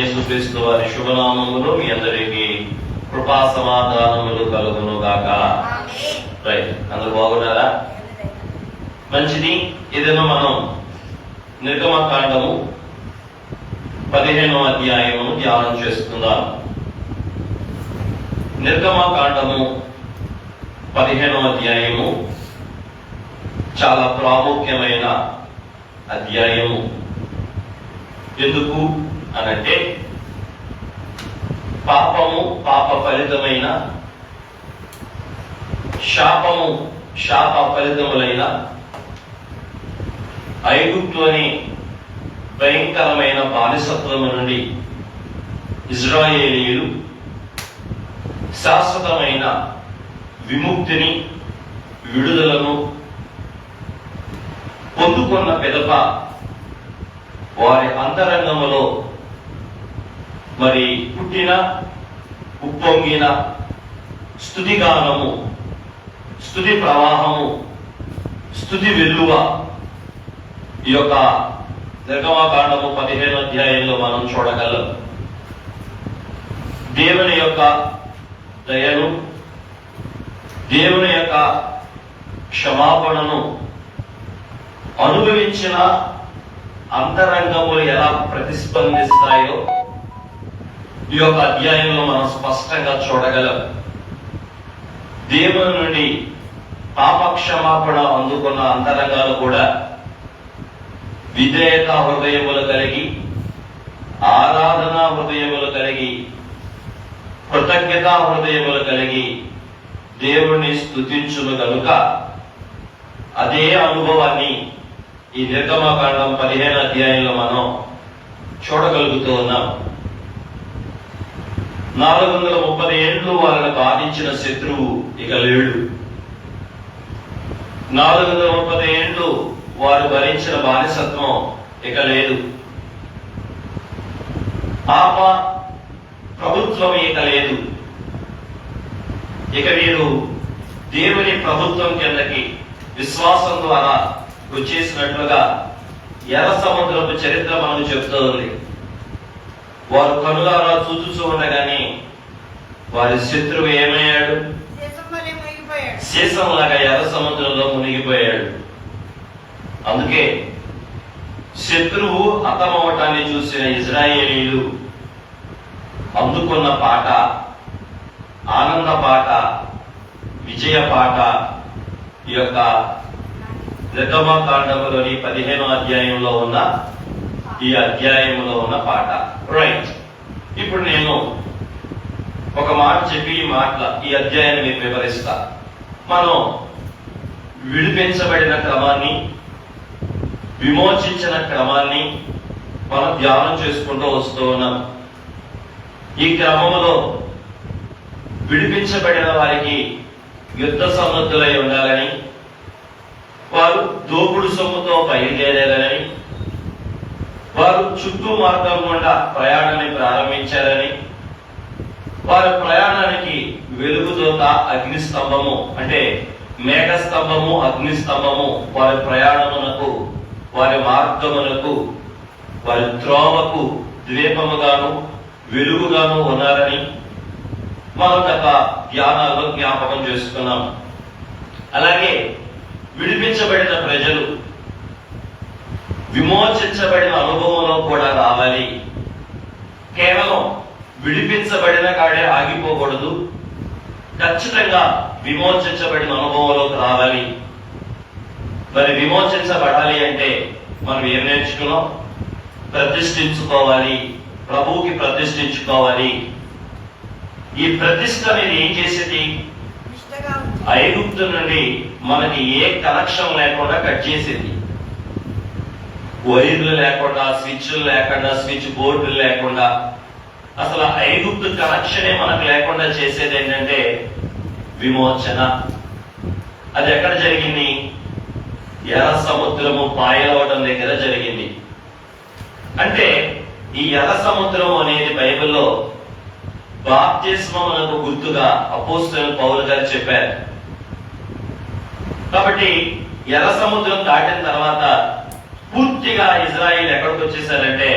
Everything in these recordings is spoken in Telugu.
యేసుక్రీస్తు వారి శుభనామములు మీ అందరికీ కృపా సమాధానములు కలుగును గాక. రైట్, అందరూ బాగున్నారా? మంచిది. ఏదైనా మనం నిర్గమకాండము 15వ అధ్యాయమును ధ్యానం చేసుకుందాం. నిర్గమకాండము 15వ అధ్యాయము చాలా ప్రాముఖ్యమైన అధ్యాయము. ఎందుకు అనంటే పాపము, పాప ఫలితమైన శాపము, శాప ఫలితములైన ఐగుప్తులోని భయంకరమైన బానిసత్వము నుండి ఇజ్రాయేలీయులు శాశ్వతమైన విముక్తిని, విడుదలను పొందుకున్న పిదప వారి అంతరంగములో మరి పుట్టిన, ఉప్పొంగిన స్తుతిగానము, స్తుతి ప్రవాహము, స్తుతి వెల్లువ ఈ యొక్క నిర్గమకాండము 15వ అధ్యాయంలో మనం చూడగలం. దేవుని యొక్క దయను, దేవుని యొక్క క్షమాపణను అనుభవించిన అంతరంగములు ఎలా ప్రతిస్పందిస్తాయో ఈ యొక్క అధ్యాయంలో మనం స్పష్టంగా చూడగలం. దేవుని నుండి పాప క్షమాపణ అందుకున్న అంతరంగాలు కూడా విధేయత హృదయములు కలిగి, ఆరాధనా హృదయములు కలిగి, కృతజ్ఞతా హృదయములు కలిగి దేవుణ్ణి స్తుతించును గనుక అదే అనుభవాన్ని ఈ నిర్గమకాండం 15వ అధ్యాయంలో మనం చూడగలుగుతూ ఉన్నాం. 430 ఏళ్ళు వాళ్ళని బాధించిన శత్రువు ఇక లేడు. 430 ఏళ్ళు వారు భరించిన బానిసత్వం ఇక లేదు. పాప ప్రభుత్వం ఇక లేదు. ఇక వీరు దేవుని ప్రభుత్వం కిందకి విశ్వాసం ద్వారా వచ్చేసినట్లుగా ఎర్ర సముద్రపు చరిత్ర మనకు చెబుతూ ఉంది. వారు కనులారా చూచూ ఉండగానే వారి శత్రువు ఏమయ్యాడు? శేషంలాగా ఎర్ర సముద్రంలో మునిగిపోయాడు. అందుకే శత్రువు హతమవటాన్ని చూసిన ఇజ్రాయేలీలు అందుకున్న పాట, ఆనంద పాట, విజయ పాట ఈ యొక్క నిర్గమకాండములోని 15వ అధ్యాయంలో ఉన్న ఈ అధ్యాయంలో ఉన్న పాట. రైట్, ఇప్పుడు నేను ఒక మాట చెప్పి ఈ అధ్యాయాన్ని మీకు వివరిస్తా. మనం విడిపించబడిన క్రమాన్ని, విమోచించిన క్రమాన్ని మనం ధ్యానం చేసుకుంటూ వస్తూ ఉన్నాం. ఈ క్రమంలో విడిపించబడిన వారికి యుద్ధ సన్నద్ధులై ఉండాలని, వారు దోపుడు సొమ్ముతో బయలుదేరారని, వారు చుట్టూ మార్గం గుండా ప్రయాణాన్ని ప్రారంభించారని, వారి ప్రయాణానికి వెలుగుదోత, అగ్నిస్తంభము అంటే మేఘస్తంభము, అగ్నిస్తంభము వారి ప్రయాణమునకు, వారి మార్గమునకు, వారి త్రోవకు ద్వీపముగాను వెలుగుగాను ఉన్నారని మనం గత ధ్యానాల్లో జ్ఞాపకం చేసుకున్నాం. అలాగే విడిపించబడిన ప్రజలు విమోచించబడిన అనుభవంలో కూడా రావాలి. కేవలం విడిపించబడిన కాడే ఆగిపోకూడదు. ఖచ్చితంగా విమోచించబడిన అనుభవంలోకి రావాలి. మరి విమోచించబడాలి అంటే మనం ఏం నేర్చుకున్నాం? ప్రతిష్ఠించుకోవాలి, ప్రభువుకి ప్రతిష్ఠించుకోవాలి. ఈ ప్రతిష్ఠ అనేది ఏం చేసేది? ఐగుప్తు నుండి మనకి ఏ కనెక్షన్ లేకుండా కట్ చేసేది. వైర్లు లేకుండా, స్విచ్లు లేకుండా, స్విచ్ బోర్డులు లేకుండా, అసలు ఐగుప్తు కనెక్షనే మనకు లేకుండా చేసేది ఏంటంటే విమోచన. అది ఎక్కడ జరిగింది? ఎర్ర సముద్రము పాయలవడం దగ్గర జరిగింది. అంటే ఈ ఎర్ర సముద్రం అనేది బైబిల్లో బాప్తిస్మమునకు గుర్తుగా అపోస్తలుడు పౌలు గారు చెప్పారు. కాబట్టి ఎర్ర సముద్రం దాటిన తర్వాత పూర్తిగా ఇజ్రాయిల్ ఎక్కడికి వచ్చేసారంటే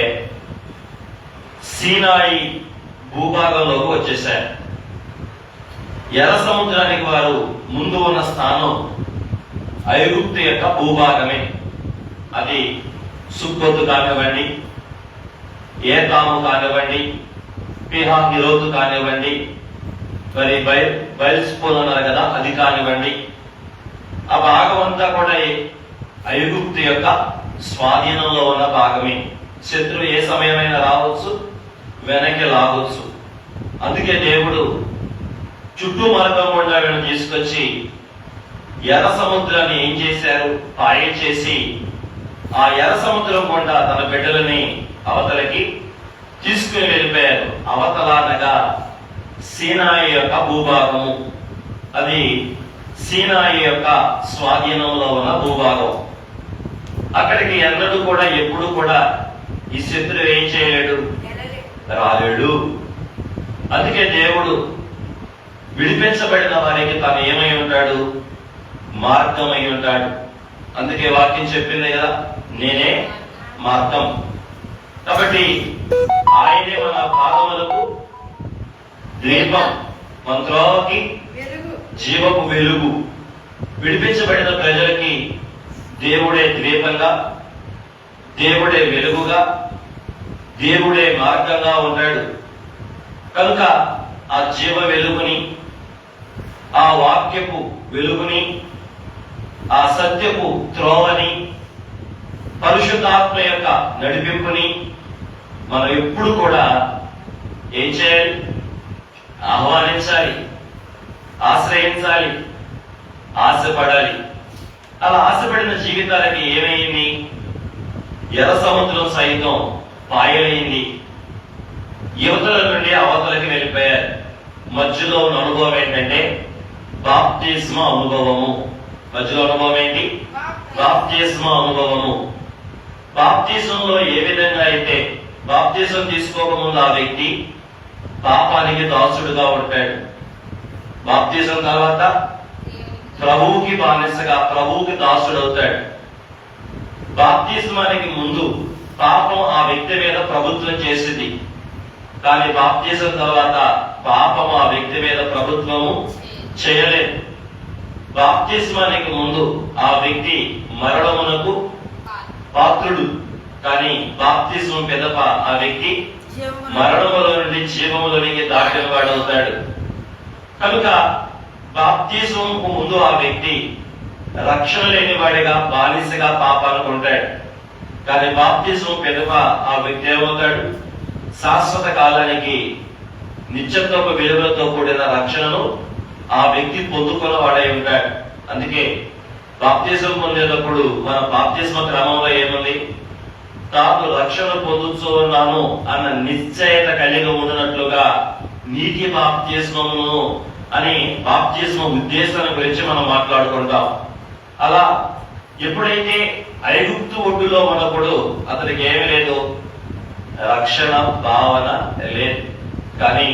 సీనాయి భూభాగంలోకి వచ్చేశారు. ఎర్ర సముద్రానికి వారు ముందు ఉన్న స్థానం ఐగుప్తు యొక్క భూభాగమే. అది సుక్కోతు కానివ్వండి, ఏతాము కానివ్వండి, పిహాహిరోతు కానివ్వండి, మరి బయల్స్పోన్ అన్నారు కదా, అది కానివ్వండి. ఆ భాగం అంతా కూడా ఐగుప్తు యొక్క స్వాధీనంలో ఉన్న భాగమే. శత్రువు ఏ సమయమైనా రావచ్చు, వెనక్కి లాగొచ్చు. అందుకే దేవుడు చుట్టూ మార్గం గుండా వీళ్ళని తీసుకొచ్చి ఎర్ర సముద్రాన్ని ఏం చేశారు, పాయ చేసి ఆ ఎర్ర సముద్రం గుండా తన బిడ్డలని అవతలకి తీసుకుని వెళ్ళిపోయారు. అవతల అనగా సీనాయి యొక్క భూభాగము. అది సీనాయి యొక్క స్వాధీనంలో ఉన్న భూభాగం. అక్కడికి ఎన్నడూ కూడా ఎప్పుడు కూడా ఈ శత్రువు ఏం చేయలేడు, రాలేడు. అందుకే దేవుడు విడిపించబడిన వారికి తాను ఏమై ఉంటాడు, మార్గం అయి ఉంటాడు. అందుకే వాక్యం చెప్పింది కదా, నేనే మార్గం. కాబట్టి ఆయనే మన పాదములకు దీపం, మన త్రోవకి జీవపు వెలుగు. విడిపించబడిన ప్రజలకి దేవుడే ద్వీపంగా, దేవుడే వెలుగుగా, దేవుడే మార్గంగా ఉంటాడు. కనుక ఆ జీవ వెలుగుని, ఆ వాక్యపు వెలుగుని, ఆ సత్యపు త్రోవని, పరిశుద్ధాత్మ యొక్క నడిపింపుని మనం ఎప్పుడు కూడా ఏం చేయాలి, ఆహ్వానించాలి, ఆశ్రయించాలి, ఆశపడాలి. అలా ఆశపడిన జీవితాలకి ఏమైంది, ఎర్ర సముద్రం సైతం పాయలైంది. యువతల నుండి అవతలకి వెళ్ళిపోయారు. మధ్యలో ఉన్న అనుభవం ఏంటంటే బాప్తిస్మ అనుభవము. మధ్యలో అనుభవం ఏంటి, బాప్తిస్మ అనుభవము. బాప్తిజంలో ఏ విధంగా అయితే బాప్తిజం తీసుకోకముందు ఆ వ్యక్తి పాపానికి దాసుడుగా ఉంటాడు. బాప్తిజం తర్వాత ప్రభువుకి బానిసగా, ప్రభువుకి దాసుడవుతాడు. బాప్తిజమానికి ముందు పాపం ఆ వ్యక్తి మీద ప్రభుత్వం చేసింది. కానీ బాప్తిజం తర్వాత పాపం ఆ వ్యక్తి మీద ప్రభుత్వము చేయలేదు. బాప్తిజమానికి ముందు ఆ వ్యక్తి మరణమునకు పాత్రుడు. కానీ బాప్తిజం పిదప ఆ వ్యక్తి మరణములో నుండి జీవములోనికి దాటిన వాడవుతాడు. కనుక బాప్తిజంకు ముందు ఆ వ్యక్తి రక్షణ లేని వాడిగా, బానిసగా పాపాలకు ఉంటాడు. కానీ బాప్తిజం పిదప ఆ వ్యక్తి ఏమవుతాడు, శాశ్వత కాలానికి నిత్యత్వపు విలువలతో కూడిన రక్షణను ఆ వ్యక్తి పొందుకున్న వాడై ఉంటాడు. అందుకే బాప్తిజం పొందేటప్పుడు మన బాప్తిజమ క్రమంలో ఏముంది, తాను రక్షణ పొందుతూ ఉన్నాను అన్న నిశ్చయత కలిగి ఉన్నట్లుగా నీటి బాప్తిజమమును అని బాప్తిజమ ఉద్దేశాన్ని గురించి మనం మాట్లాడుకుంటాం. అలా ఎప్పుడైతే ఐగుప్తు ఒడ్డులో ఉన్నప్పుడు అతనికి ఏమీ లేదు, రక్షణ భావన లేదు. కానీ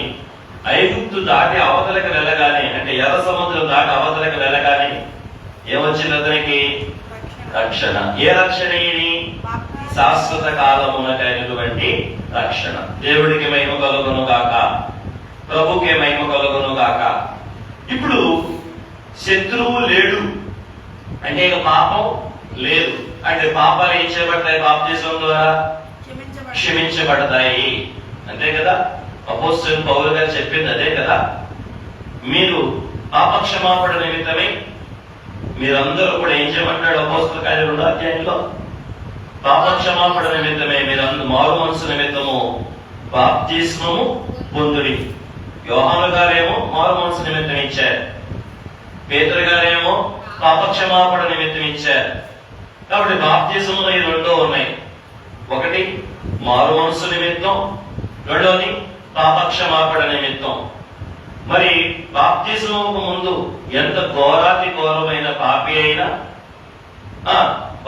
ఐగుప్తు దాటి అవతలకు వెళ్ళగానే, అంటే ఎర్ర సముద్రం దాటి అవతలకు వెళ్ళగానే ఏమొచ్చింది అతనికి, రక్షణ. ఏ రక్షణ ఇది, శాశ్వత కాలమునకైనటువంటి రక్షణ. దేవుడికి మహిమ కలుగును గాక, ప్రభుకే మహిమ కలుగును గాక. ఇప్పుడు శత్రువు లేడు అంటే ఇక పాపం లేదు. అంటే పాపాలు ఏం చేయబడతాయి, బాప్తిజం ద్వారా క్షమించబడతాయి. అంతే కదా, అపోస్తలుడైన పౌలు గారు చెప్పింది అదే కదా. మీరు పాపక్షమాపణ నిమిత్తమై మీరందరూ కూడా ఏం చేయమంటాడు అపోస్తల కార్యం 2వ అధ్యాయంలో, పాపక్షమాపణ నిమిత్తమే మీరందరూ మారు మనసు నిమిత్తము బాప్తిస్మము పొందుడి. యోహాను గారేమో మారు మనసు నిమిత్తం ఇచ్చారు, పేతురు గారేమో పాపక్షమాపణ నిమిత్తం ఇచ్చారు. కాబట్టి బాప్తిజంలో ఈ రెండో ఉన్నాయి. ఒకటి మారు మనసు నిమిత్తం, రెండోది పాపక్షమాపణ నిమిత్తం. మరి బాప్తిజముకు ముందు ఎంత ఘోరాతి ఘోరమైన పాపి అయినా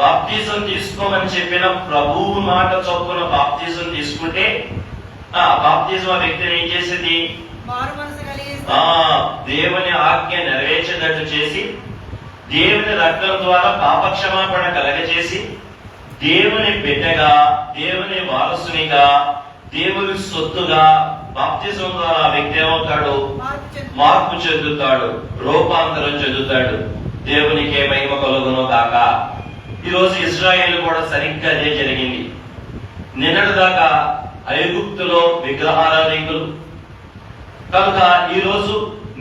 బాప్తిజం తీసుకోమని చెప్పిన ప్రభువు మాట చొప్పున బాప్తిజం తీసుకుంటే ఆ బాప్తిజం ఆ వ్యక్తిని ఏం చేసేది, దేవుని ఆజ్ఞ నెరవేర్చేటట్టు చేసి, దేవుని రక్తం ద్వారా పాపక్షమాపణ కలగజేసి, దేవుని బిడ్డగా, దేవుని వారసునిగా, దేవుని సొత్తుగా బాప్తిజం ద్వారా ఆ వ్యక్తి ఏమవుతాడు? మార్పు చెందుతాడు, రూపాంతరం చెందుతాడు. దేవునికే మహిమ కలుగును గాక. ఈరోజు ఇశ్రాయేల్ కూడా సరిగ్గా అదే జరిగింది. నిన్నటి దాకా ఐగుప్తులో విగ్రహారాధికులు కనుక ఈరోజు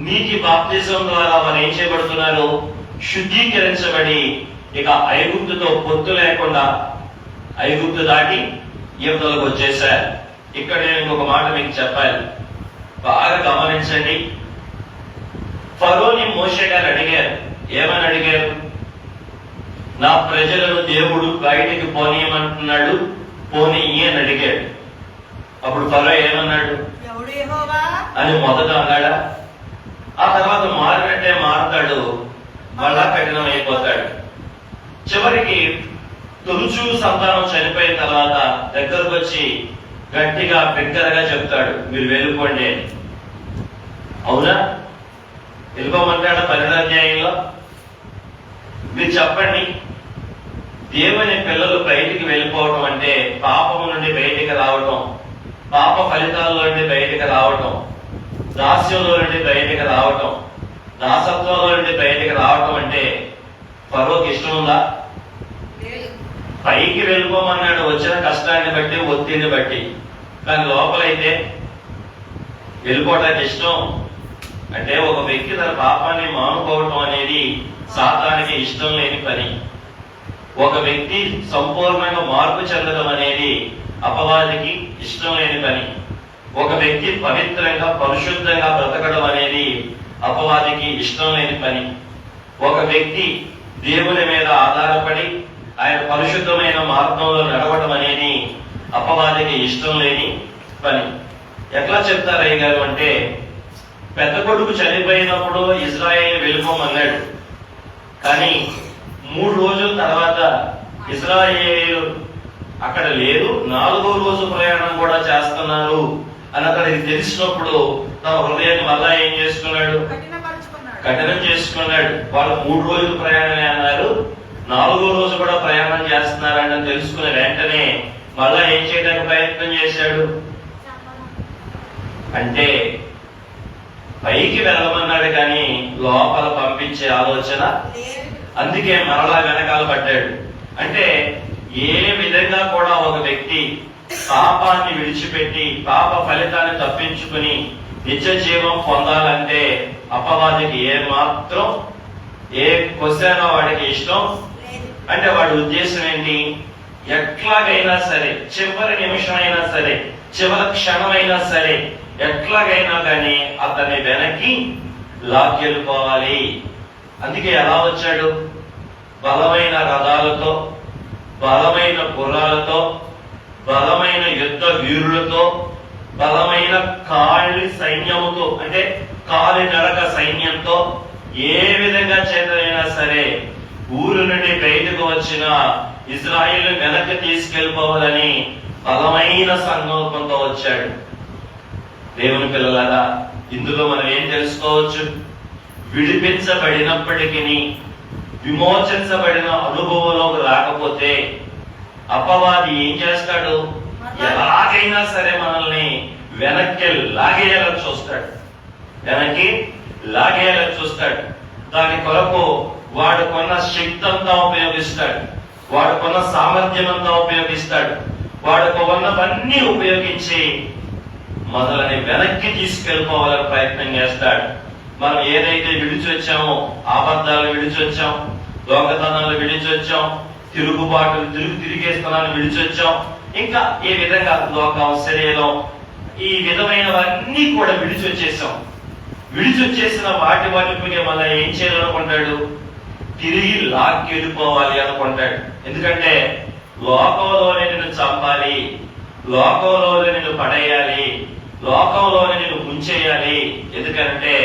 నీటి బాప్తిజం ద్వారా వారు ఏం చేయబడుతున్నారు? శుద్ధీకరించబడి ఇక ఐగుప్తుతో పొత్తు లేకుండా ఐగుప్తు దాటి యువతలకు వచ్చేశారు. ఇక్కడ నేను ఇంకొక మాట మీకు చెప్పాలి, బాగా గమనించండి. ఫరోని మోషే గారు అడిగారు, ఏమని అడిగారు? నా ప్రజలను దేవుడు బయటికి పోనీయమంటున్నాడు, పోనీయి అని అడిగాడు. అప్పుడు ఫరో ఏమన్నాడు? అని మొదట అన్నాడా? ఆ తర్వాత మారినట్టే మారతాడు, మళ్ళా కఠినం అయిపోతాడు. చివరికి తొలుచు సంతానం చనిపోయిన తర్వాత దగ్గరకు వచ్చి గట్టిగా బిగ్గరగా చెప్తాడు, మీరు వెళ్ళిపోండి అని. అవునా? వెళ్ళిపోమంటాడా 12వ అధ్యాయంలో? మీరు చెప్పండి, దేవుని పిల్లలు బయటికి వెళ్ళిపోవటం అంటే పాపము నుండి బయటికి రావటం, పాప ఫలితాల నుండి బయటికి రావటం, దాస్యంలో నుండి బయటికి రావటం, దాసత్వంలో నుండి బయటికి రావటం అంటే ఫరోకి ఇష్టం ఉందా? పైకి వెళ్ళిపోమన్నాడు వచ్చిన కష్టాన్ని బట్టి, ఒత్తిడిని బట్టి. కానీ లోపలైతే వెళ్ళిపోవటానికి ఇష్టం అంటే ఒక వ్యక్తి తన పాపాన్ని మానుకోవటం అనేది సాతానికి ఇష్టం లేని పని. ఒక వ్యక్తి సంపూర్ణంగా మార్పు చెందడం అనేది అపవాదికి ఇష్టం లేని పని. ఒక వ్యక్తి పవిత్రంగా పరిశుద్ధంగా బ్రతకడం అనేది అపవాదికి ఇష్టం లేని పని. ఒక వ్యక్తి దేవుని మీద ఆధారపడి ఆయన పరిశుద్ధమైన మార్గంలో నడవడం అనేది అపవాదికి ఇష్టం లేని పని. ఎట్లా చెప్తారు అయ్య గారు అంటే, పెద్ద కొడుకు చనిపోయినప్పుడు ఇజ్రాయేల్ వెళ్ళిపోమన్నాడు. కానీ 3 రోజుల తర్వాత ఇజ్రాయేలు అక్కడ లేదు, 4వ రోజు ప్రయాణం కూడా చేస్తున్నారు అని అతనికి తెలిసినప్పుడు తన హృదయాన్ని మళ్ళా ఏం చేసుకున్నాడు? కఠినం చేసుకున్నాడు. వాళ్ళు 3 రోజులు ప్రయాణమే అన్నారు, 4వ రోజు కూడా ప్రయాణం చేస్తున్నారని తెలుసుకున్న వెంటనే మళ్ళా ఏం చేయడానికి ప్రయత్నం చేశాడు? అంటే పైకి వెళ్ళమన్నాడు కానీ లోపల పంపించే ఆలోచన, అందుకే మరలా వెనకాల పడ్డాడు. అంటే ఏ విధంగా కూడా ఒక వ్యక్తి పాపాన్ని విడిచిపెట్టి పాప ఫలితాన్ని తప్పించుకుని నిత్య జీవం పొందాలంటే అపవాదికి ఏ మాత్రం ఏ క్వశ్చన్ వాడికి ఇష్టం అంటే వాడి ఉద్దేశం ఏంటి? ఎట్లాగైనా సరే, చివరి నిమిషం అయినా సరే, చివరి క్షణమైనా సరే, ఎట్లాగైనా కానీ అతన్ని వెనక్కి లాక్కెళ్ళిపోవాలి. అందుకే ఎలా వచ్చాడు? బలమైన రథాలతో, బలమైన గుర్రాలతో, బలమైన యుద్ధ వీరులతో, బలమైన కాలి సైన్యముతో, అంటే కాలి నడక సైన్యంతో, ఏ విధంగా చేతనైనా సరే ఊరు నుండి బయటకు వచ్చిన ఇజ్రాయిల్ వెనక్కి తీసుకెళ్లిపోవాలని బలమైన సంకల్పంతో వచ్చాడు. దేవుని పిల్లలారా, ఇందులో మనం ఏం తెలుసుకోవచ్చు? విడిపించబడినప్పటికీ విమోచించబడిన అనుభవంలోకి రాకపోతే అపవాది ఏం చేస్తాడు? ఎలాగైనా సరే మనల్ని వెనక్కి లాగేయాలని చూస్తాడు, వెనక్కి లాగేయాలని చూస్తాడు. దాని కొరకు వాడుకున్న శక్తి అంతా ఉపయోగిస్తాడు, వాడుకున్న సామర్థ్యం అంతా ఉపయోగిస్తాడు, వాడుకున్నవన్నీ ఉపయోగించి మనల్ని వెనక్కి తీసుకెళ్ళిపోవాలని ప్రయత్నం చేస్తాడు. మనం ఏదైతే విడిచి వచ్చామో, అబద్ధాలు విడిచి వచ్చాం, దొంగతనాలు విడిచి వచ్చాం, తిరుగుబాటులు తిరిగేస్తనాలు విడిచి వచ్చాం, ఇంకా ఏ విధంగా లోకం శరీరం ఈ విధమైనవన్నీ కూడా విడిచి వచ్చేసాం. విడిచి వచ్చేసిన వాటి వైపుకి మళ్ళీ ఏం చేయాలనుకుంటాడు? తిరిగి లాక్కెళ్ళిపోవాలి అనుకుంటాడు. ఎందుకంటే లోకంలోనే నిన్ను చంపాలి, లోకంలోనే నిన్ను పడేయాలి, లోకంలోనే నిన్ను ముంచేయాలి. ఎందుకంటే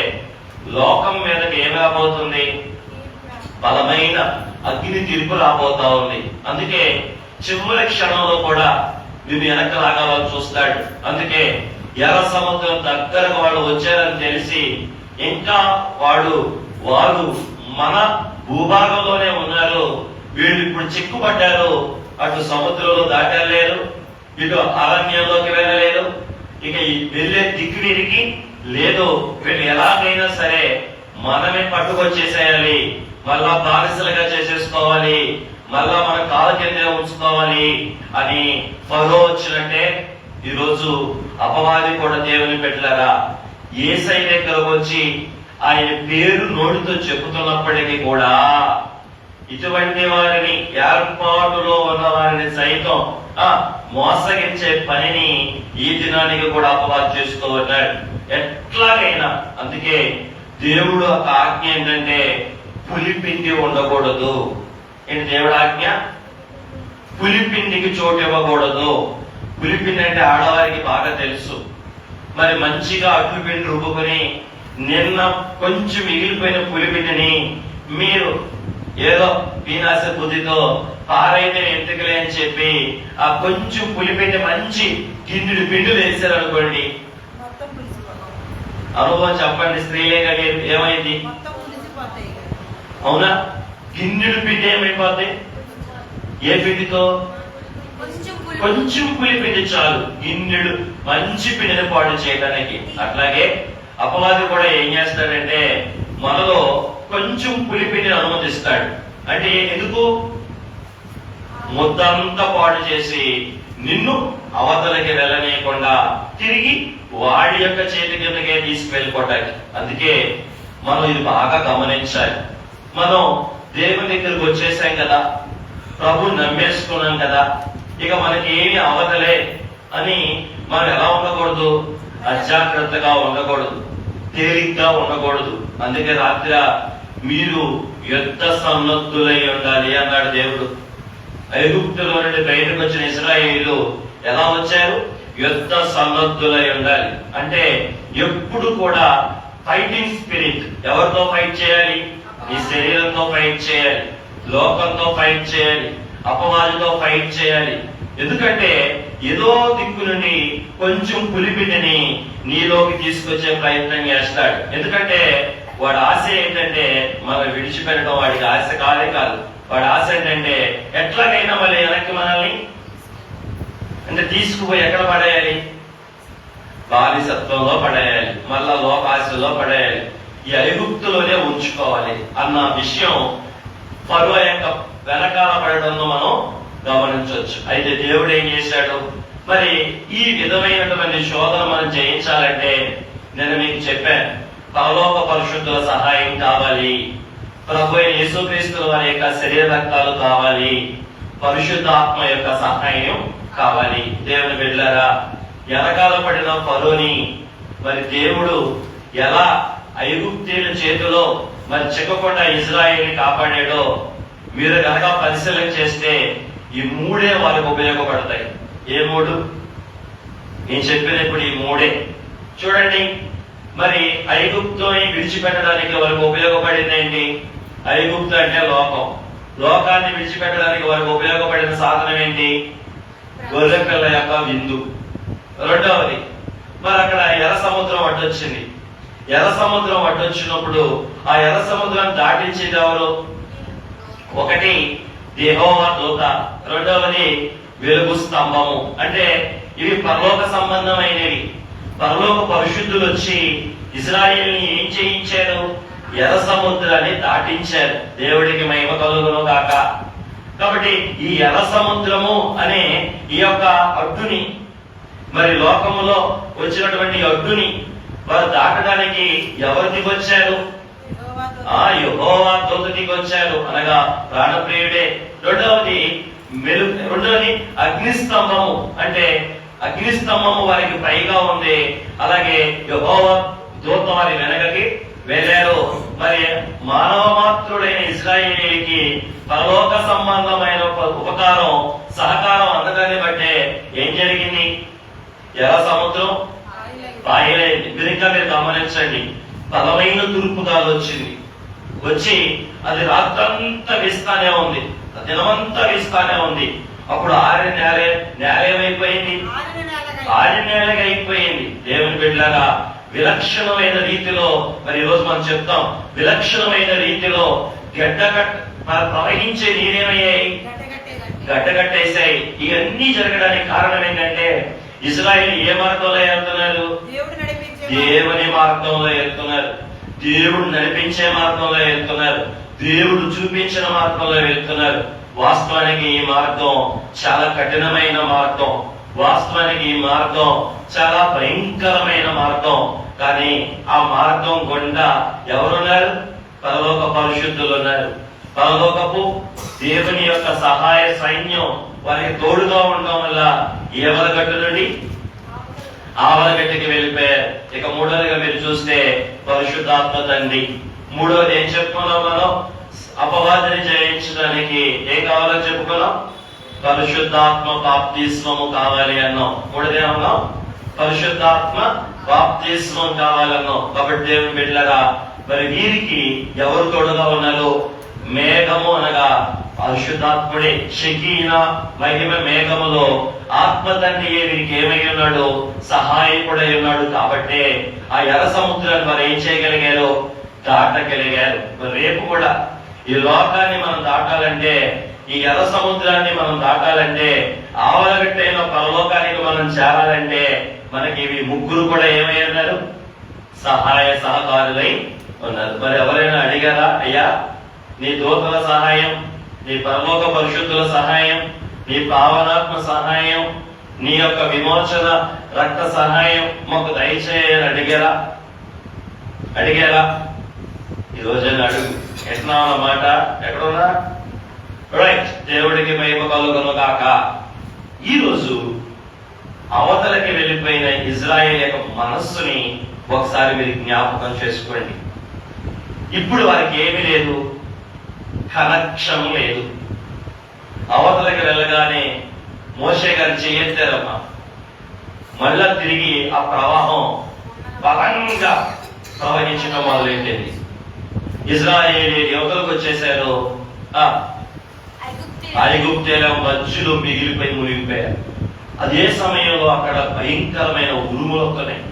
లోకం మీదకి ఏం రాబోతుంది? బలమైన అగ్ని తీర్పు రాబోతా ఉంది. అందుకే చివరి క్షణంలో కూడా నిన్ను వెనక్కి లాగాలని చూస్తాడు. అందుకే ఎర్ర సముద్రం దగ్గరకు వాళ్ళు వచ్చారని తెలిసి ఇంకా వారు మన భూభాగంలోనే ఉన్నారు, వీళ్ళు ఇప్పుడు చిక్కుపడ్డారు, అటు సముద్రంలో దాటలేరు, ఇటు అరణ్యంలోకి వెళ్ళలేదు, ఇక వెళ్ళే దిక్కుడికి లేదు. వీళ్ళు ఎలాగైనా సరే మనమే పట్టుకొచ్చేసేయాలి, మళ్ళా బానిసలుగా చేసేసుకోవాలి, మళ్ళా మన కాళ్ళ కింద ఉంచుకోవాలి అని ఫరో వచ్చినట్టే ఈరోజు అపవాది కూడా దేవుని పెట్టారా యేసయ్య దగ్గరకు వచ్చి ఆయన పేరు నోటితో చెబుతున్నప్పటికీ కూడా ఇటువంటి వారిని, ఏర్పాటులో ఉన్న వారిని సైతం మోసగించే పనిని ఈ దినానికి కూడా అపవాదు చేస్తూ ఉన్నాడు ఎట్లాగైనా. అందుకే దేవుడు ఒక ఆజ్ఞ ఏంటంటే పులిపిండి ఉండకూడదు. ఏంటి దేవుడు ఆజ్ఞ? పులిపిండికి చోటు ఇవ్వకూడదు. పులిపిండి అంటే ఆడవారికి బాగా తెలుసు. మరి మంచిగా అట్లు పిండి రుబ్బుకొని నిన్న కొంచెం మిగిలిపోయిన పులిపిండిని మీరు ఏదో పీనాస బుద్ధితో పారైతే ఎంతకలే అని చెప్పి ఆ కొంచెం పులిపిండి మంచి గిన్నెడు పిండిలు వేసారు అనుకోండి, అనుభవం చెప్పండి, స్త్రీలే కానీ ఏమైంది? అవునా? గిన్నెడు పిండి ఏమైపోద్ది? ఏ పిండితో? కొంచెం పులిపిండి చాలు గిన్నెడు మంచి పిండిని పాడు చేయడానికి. అట్లాగే అపవాది కూడా ఏం చేస్తాడంటే మనలో కొంచెం పులిపిండిని అనుమతిస్తాడు. అంటే ఎందుకు? ముద్దంతా పాడు చేసి నిన్ను అవతలకి వెళ్ళనీయకుండా తిరిగి వాడి యొక్క చేతి కిందకే తీసుకువెళ్ళిపోవటానికి. అందుకే మనం ఇది బాగా గమనించాలి. మనం దేవుని దగ్గరకు వచ్చేసాం కదా, ప్రభు నమ్మేసుకున్నాం కదా, ఇక మనకి ఏమి అవతలే అని మనం ఎలా ఉండకూడదు? అజాగ్రత్తగా ఉండకూడదు, తేలిగ్గా ఉండకూడదు. అందుకే రాత్రి మీరు యుద్ధ సన్నద్ధులై ఉండాలి అన్నాడు దేవుడు. ఐగుప్తులో నుండి బయటకు వచ్చిన ఇశ్రాయేలీయులు ఎలా వచ్చారు? యుద్ధ సన్నద్ధులై ఉండాలి. అంటే ఎప్పుడు కూడా ఫైటింగ్ స్పిరిట్. ఎవరితో ఫైట్ చేయాలి? ఈ శరీరంతో ఫైట్ చేయాలి, లోకంతో ఫైట్ చేయాలి, అపవాదితో ఫైట్ చేయాలి. ఎందుకంటే ఏదో దిక్కు నుండి కొంచెం పులిపిండిని నీలోకి తీసుకొచ్చే ప్రయత్నం చేస్తాడు. ఎందుకంటే వాడి ఆశ ఏంటంటే మనం విడిచిపెట్టడం వాడికి ఆశ కాదే కాదు. వాడి ఆశ ఏంటంటే ఎట్లాగైనా మళ్ళీ వెనక్కి మనల్ని అంటే తీసుకుపోయి ఎక్కడ పడేయాలి? బానిసత్వంలో పడేయాలి, మళ్ళా లోకాశలో పడేయాలి, ఈ ఐగుప్తులోనే ఉంచుకోవాలి అన్న విషయం ఫరో యొక్క వెనకాల పడడంలో మనం గమనించవచ్చు. అయితే దేవుడు ఏం చేశాడు? మరి ఈ విధమైనటువంటి శోధన మనం జయించాలంటే నేను మీకు చెప్పాను, పరలోక పరిశుద్ధుల సహాయం కావాలి, ప్రభు యేసుక్రీస్తు వారి యొక్క శరీర రక్తాలు కావాలి, పరిశుద్ధాత్మ యొక్క సహాయం కావాలి. దేవుని బిడ్డలారా, వెనకాల పడిన ఫరోని మరి దేవుడు ఎలా ఐగుప్తీయుల చేతిలో మరి చిక్కకుండా ఇజ్రాయేల్ని కాపాడాడో మీరు కనుక పరిశీలన చేస్తే ఈ మూడే వాళ్ళకు ఉపయోగపడతాయి. ఏ మూడు? నేను చెప్పినప్పుడు ఈ మూడే చూడండి. మరి ఐగుప్తుని విడిచిపెట్టడానికి వాళ్ళకు ఉపయోగపడింది ఏంటి? ఐగుప్తు అంటే లోకం. లోకాన్ని విడిచిపెట్టడానికి వాళ్ళకు ఉపయోగపడిన సాధనం ఏంటి? గొర్రె పిల్ల యొక్క విందు. రెండవది, మరి అక్కడ ఎర్ర సముద్రం అడ్డొచ్చింది. ఎర్ర సముద్రం అడ్డొచ్చినప్పుడు ఆ ఎర్ర సముద్రాన్ని దాటించేది ఎవరు? ఒకటి యెహోవా దూత, రెండవది వెలుగు స్తంభము. అంటే ఇవి పరలోక సంబంధమైనవి. పరలోక పరిశుద్ధులు వచ్చి ఇశ్రాయేలుని ఏం చేయించారు? ఎర్ర సముద్రాన్ని దాటించారు. దేవుడికి మహిమ కలుగును గాక. కాబట్టి ఈ ఎర్ర సముద్రము అనే ఈ యొక్క అడ్డుని, మరి లోకములో వచ్చినటువంటి అడ్డుని వారు దాటడానికి ఎవరు దిగొచ్చారు? యెహోవా దూత దిగొచ్చారు, అనగా ప్రాణప్రియుడే. రెండవది అగ్నిస్తంభము. అంటే అగ్నిస్తంభము వారికి పైగా ఉంది, అలాగే యెహోవా దూత వారి వెనకకి వెళ్ళారు. మరి మానవ మాత్రుడైన ఇశ్రాయేలీకి పరలోక సంబంధమైన ఉపకారం, సహకారం అందడాన్ని బట్టే ఏం జరిగింది? ఎర్ర సముద్రం పాయలైంది. ఇంకా మీరు గమనించండి, బలమైన తూర్పు గాలి వచ్చింది. వచ్చి అది రాత్రంతా వీస్తానే ఉంది, దినమంతా వీస్తానే ఉంది. అప్పుడు ఆరిన నేల ఏమైపోయింది? ఆరిన నేలగా అయిపోయింది. దేవుని బిడ్డలారా, విలక్షణమైన రీతిలో మరి ఈరోజు మనం చెప్తాం, విలక్షణమైన రీతిలో ప్రవహించే నీరేమయ్యాయి? గడ్డగట్టేశాయి. ఇవన్నీ జరగడానికి కారణం ఏంటంటే ఇజ్రాయేల్ ఏ మార్గంలో వెళ్తున్నారు? దేవుని మార్గంలో వెళ్తున్నారు. దేవుడు నడిపించే మార్గంలో వెళ్తున్నారు. దేవుడు చూపించిన మార్గంలో వెళ్తున్నారు. వాస్తవానికి ఈ మార్గం చాలా కఠినమైన మార్గం. వాస్తవానికి ఈ మార్గం చాలా భయంకరమైన మార్గం. కానీ ఆ మార్గం గుండా ఎవరున్నారు? పరలోక పరిశుద్ధులు ఉన్నారు. పరలోకపు దేవుని యొక్క సహాయ సైన్యం వారికి తోడుగా ఉండడం వల్ల ఎవరగట్టు నుండి ఆవలగట్టుకి వెళ్ళిపోయారు. ఇక మూడవదిగా మీరు చూస్తే పరిశుద్ధాత్మ తండ్రి. మూడవది ఏం చెప్పుకున్నాం మనం? అపవాదిని జయించడానికి ఏం కావాలో చెప్పుకున్నాం? పరిశుద్ధాత్మ బాప్తిస్మము కావాలి అన్నాం. మూడదేమన్నాం? పరిశుద్ధాత్మ బాప్తిస్మం కావాలన్నాం. కాబట్టి దేవుని బిడ్డలారా, మరి వీరికి ఎవరు తోడుగా ఉన్నారు? మేఘము అనగా పరిశుద్ధాత్ముడే. షకీనా మహిమ మేఘములో ఆత్మ తండ్రి వీరికి ఏమై ఉన్నాడు? సహాయకుడై ఉన్నాడు. కాబట్టి ఆ ఎర్ర సముద్రాన్ని మరి ఏం చేయగలిగారు? దాటగలిగారు. మరి రేపు కూడా ఈ లోకాన్ని మనం దాటాలంటే, ఈ ఎర్ర సముద్రాన్ని మనం దాటాలంటే, ఆవలగట్టైన పరలోకానికి మనం చేరాలంటే మనకి ఇవి ముగ్గురు కూడా ఏమై ఉన్నారు? సహాయ సహకారులై ఉన్నారు. మరి ఎవరైనా అడిగారా, అయ్యా నీ దూతల సహాయం, నీ పరలోక పరిశుద్ధుల సహాయం, నీ పావనాత్మ సహాయం, నీ యొక్క విమోచన రక్త సహాయం మాకు దయచేయని అడిగారా? ఈ రోజైనా అడుగు. ఎట్లా అన్నమాట? ఎక్కడున్నా రైట్. దేవుడికి మహిమ కలుగును గాక. ఈ రోజు అవతలకి వెళ్ళిపోయిన ఇజ్రాయేల్ యొక్క మనస్సుని ఒకసారి మీరు జ్ఞాపకం చేసుకోండి. ఇప్పుడు వారికి ఏమీ లేదు, కనెక్షన్ లేదు. అవతలకి వెళ్ళగానే మోషే గారు చేయెత్తారమ్మా. మళ్ళా తిరిగి ఆ ప్రవాహం బలంగా ప్రవహించడం మొదలెట్టింది. ఇజ్రాయేలీ యువతలకు వచ్చేసారు. ఐగుప్తేల మధ్యలో మిగిలిపోయి మునిగిపోయారు. అదే సమయంలో అక్కడ భయంకరమైన ఉరుములు వస్తున్నాయి,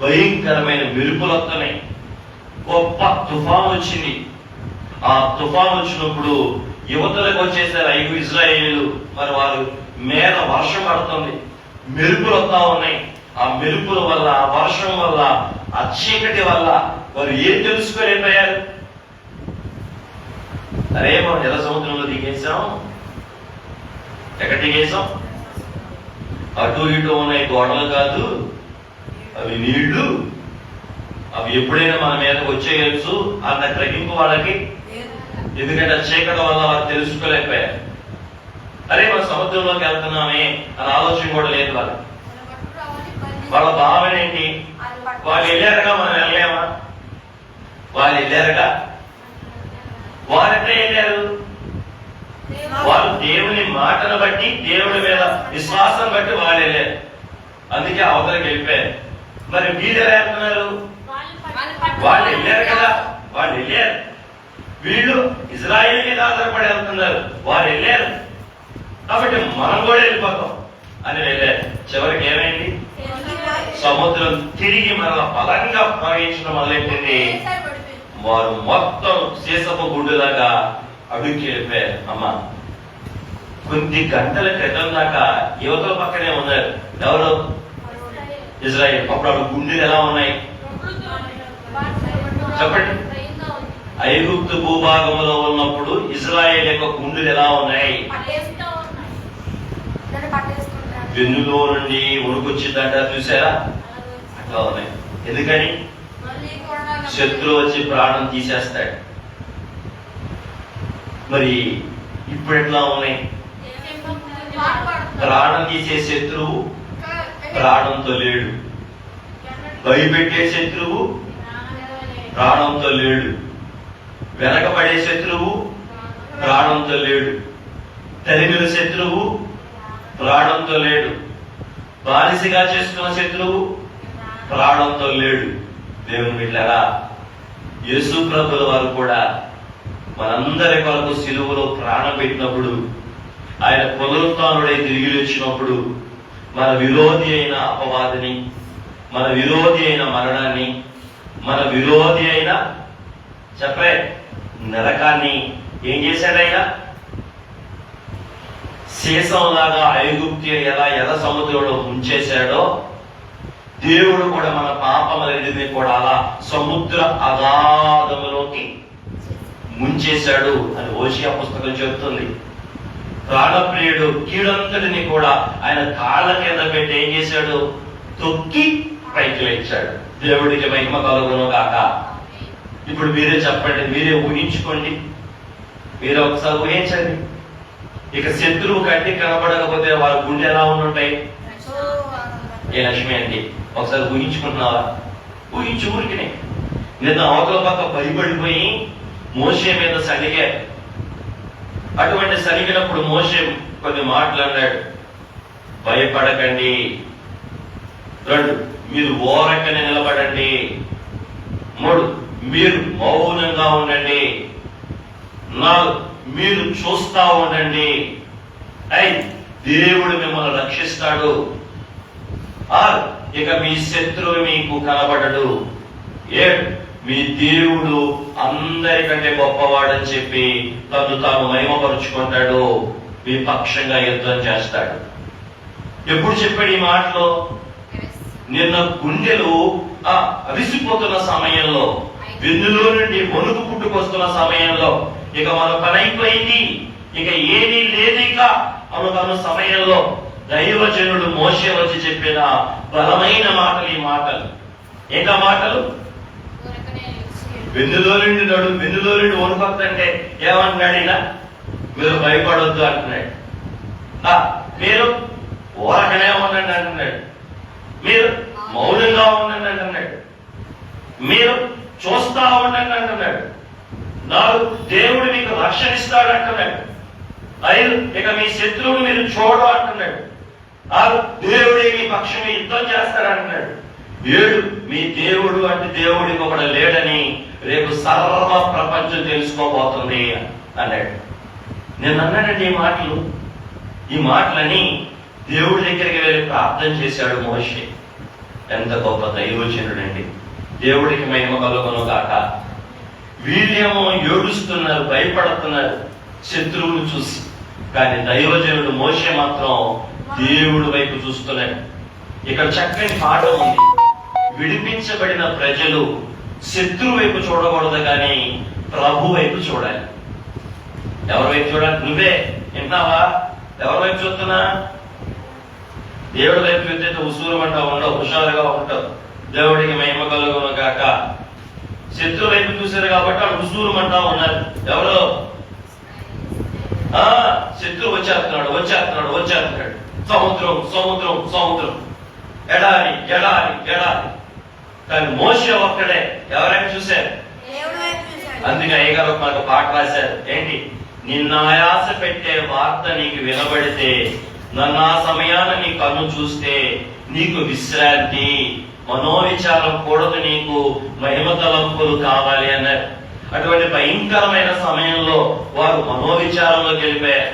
భయంకరమైన మెరుపులు వస్తున్నాయి. గొప్ప తుఫాను వచ్చింది. ఆ తుఫాను వచ్చినప్పుడు యువతలకు వచ్చేసారు ఇజ్రాయేలీలు. మరి వారు మీద వర్షం పడుతుంది, మెరుపులు వస్తా ఉన్నాయి. ఆ మెరుపుల వల్ల, ఆ వర్షం వల్ల, ఆ చీకటి వల్ల వారు ఏం తెలుసుకోలేకపోయారు? అరే మనం ఎర్ర సముద్రంలో దిగేసాం. ఎక్కడ దిగేసాం? అటు ఇటు ఉన్నాయి గోడలు కాదు, అవి నీళ్లు. అవి ఎప్పుడైనా మన మీదకి వచ్చేయచ్చు అన్న గ్రహింపు వాళ్ళకి. ఎందుకంటే ఆ చీకటి వల్ల వారు తెలుసుకోలేకపోయారు. అరే మన సముద్రంలోకి వెళ్తున్నామే అని ఆలోచన కూడా లేదు వాళ్ళకి. వాళ్ళ భావన ఏంటి? వాళ్ళు వెళ్ళారుగా, మనం వెళ్ళలేమా? వాళ్ళు వెళ్ళారుగా. వారెంటే వెళ్ళారు? వాళ్ళు దేవుని మాటను బట్టి, దేవుడి మీద విశ్వాసం బట్టి వాళ్ళు వెళ్ళారు. అందుకే అవతలకి వెళ్ళిపోయారు. మరి వీళ్ళు ఎలా వెళ్తున్నారు? వాళ్ళు వెళ్ళారు కదా, వాళ్ళు వెళ్ళారు. వీళ్ళు ఇజ్రాయేల్ మీద ఆధారపడి వెళ్తున్నారు. వాళ్ళు వెళ్ళారు కాబట్టి మనం కూడా వెళ్ళిపోతాం అని వెళ్ళారు. చివరికి ఏమైంది? సముద్రం తిరిగి మరలా బలంగా ప్రవహించడం మొదలెట్టింది. వారు మొత్తం సీసపు గుడ్డులాగా అడుక్కి వెళ్ళిపోయారు. అమ్మా, కొద్ది గంటల క్రితం దాకా యువతల పక్కనే ఉన్నారు. ఎవరు? ఇజ్రాయేల్. అప్పుడు గుండెలు ఎలా ఉన్నాయి చెప్పండి. ఐగుప్తు భూభాగంలో ఉన్నప్పుడు ఇజ్రాయేల్ యొక్క గుండెలు ఎలా ఉన్నాయి? వెన్నులో నుండి ఉడుకొచ్చిందంట, చూసారా? అట్లా ఉన్నాయి. ఎందుకని? శత్రువు వచ్చి ప్రాణం తీసేస్తాడు. మరి ఇప్పుడు ఎట్లా ఉన్నాయి? ప్రాణం తీసే శత్రువు ప్రాణంతో లేడు, భయపెట్టే శత్రువు ప్రాణంతో లేడు, వెనకబడే శత్రువు ప్రాణంతో లేడు, తరిమిన శత్రువు ప్రాణంతో లేడు, బానిసగా చేసుకున్న శత్రువు ప్రాణంతో లేడు. దేవుని బిడ్డలారా, యేసు ప్రభుల వారు కూడా మనందరి కొరకు సిలువలో ప్రాణం పెట్టినప్పుడు, ఆయన పునరుత్థానుడై తిరిగి వచ్చినప్పుడు మన విరోధి అయిన అపవాదిని, మన విరోధి అయిన మరణాన్ని, మన విరోధి అయిన నరకాన్ని ఏం చేశాడు? ఆయన సీసంలాగా ఐగుప్తు ఎలా ఎర్ర సముద్రంలో ముంచేశాడో, దేవుడు కూడా మన పాపములన్నిటిని కూడా అలా సముద్ర అగాధములోకి ముంచేశాడు అని హోషేయ పుస్తకం చెబుతుంది. ప్రాణప్రియుడు కీడంతటిని కూడా ఆయన కాళ్ళ కింద పెట్టి ఏం చేశాడు? తొక్కి పైకి లేచాడు. దేవుడికి మహిమ కలుగును గాక. ఇప్పుడు మీరే చెప్పండి, మీరే ఊహించుకోండి, మీరే ఒకసారి ఊహించండి. ఇక శత్రువు కంటి కనబడకపోతే వారి గుండె ఎలా ఉండుంటాయి? ఏ లక్ష్మి అండి, ఒకసారి ఊహించుకుంటున్నావా? ఊహించు ఊరికినే. నిన్న అవతల పక్క భయపడిపోయి మోషే మీద సలిగాడు. అటువంటి సలిగినప్పుడు మోషే కొన్ని మాటలు అన్నాడు. భయపడకండి. 2, మీరు ఓరకనే నిలబడండి. 3, మీరు మౌనంగా ఉండండి. 4, మీరు చూస్తా ఉండండి. 5, దేవుడు మిమ్మల్ని రక్షిస్తాడు. 6, ఇక మీ శత్రువు మీకు కనబడడు. 7, మీ దేవుడు అందరికంటే గొప్పవాడని చెప్పి తను తాను మహిమపరుచుకుంటాడు. మీ పక్షంగా యుద్ధం చేస్తాడు. ఎప్పుడు చెప్పాడు ఈ మాటలో? నిన్న గుండెలు అవిసిపోతున్న సమయంలో, వెన్నులో నుండి వణుకు పుట్టుకొస్తున్న సమయంలో, ఇక మన పని అయిపోయింది, ఇక ఏమీ లేదు ఇక అనుకున్న సమయంలో దైవజనుడు మోషే వచ్చి చెప్పిన బలమైన మాటలు ఈ మాటలు. ఇంకా మాటలు, వెన్నులో నుండి వణుకొస్తుంటే ఏమంటున్నాడు ఈయన? మీరు భయపడొద్దు అంటున్నాడు. మీరు ఓరకనే ఉండండి అంటున్నాడు. మీరు మౌనంగా ఉండండి అంటున్నాడు. మీరు చూస్తా ఉండండి అంటున్నాడు. 4, దేవుడు మీకు రక్షణ ఇస్తాడు అంటున్నాడు. 5, ఇక మీ శత్రువుని మీరు చూడ అంటున్నాడు. 6, దేవుడే మీ పక్షంగా యుద్ధం చేస్తాడు అంటున్నాడు. 7, మీ దేవుడు అంటే దేవుడికి ఒకడు లేడని రేపు సర్వ ప్రపంచం తెలుసుకోబోతుంది అన్నాడు. నేను అన్నాడండి ఈ మాటలని దేవుడి దగ్గరికి వెళ్ళి ప్రార్థన చేశాడు మోషే. ఎంత గొప్ప దైవజనుడండి. దేవుడికి మహిమ కలుగును గాక. వీళ్ళేమో ఏడుస్తున్నారు, భయపడుతున్నారు శత్రువును చూసి. కానీ దైవజనుడు మోషే మాత్రం దేవుడి వైపు చూస్తున్నాడు. ఇక్కడ చక్కని పాఠం ఉంది. విడిపించబడిన ప్రజలు శత్రువు వైపు చూడకూడదు, కానీ ప్రభు వైపు చూడాలి. ఎవరి వైపు చూడాలి? నువ్వే వింటున్నావా? ఎవరి వైపు చూస్తున్నా? దేవుడి వైపు చూస్తే ఉసూరు అంటా ఉండవు, హుషారుగా ఉంటావు. దేవుడికి మహిమ కలుగును గాక. శత్రు వైపు చూశారు కాబట్టి వాళ్ళు ఉసూరు అంటా ఉన్నారు. ఎవరు? శత్రువు వచ్చేస్తున్నాడు. సముద్రం, ఎడారి. కానీ మోషే ఒక్కడే ఎవరైనా చూశారు? అందుకే అయ్యగారు మనకు పాట రాశారు. ఏంటి? నిన్న ఆయాస పెట్టే వార్త నీకు వినబడితే, నన్ను ఆ సమయాన నీ కన్ను చూస్తే నీకు విశ్రాంతి, మనోవిచారం కూడదు, నీకు మహిమ తలంపులు కావాలి అన్నారు. అటువంటి భయంకరమైన సమయంలో వారు మనోవిచారంలోకి వెళ్ళిపోయారు.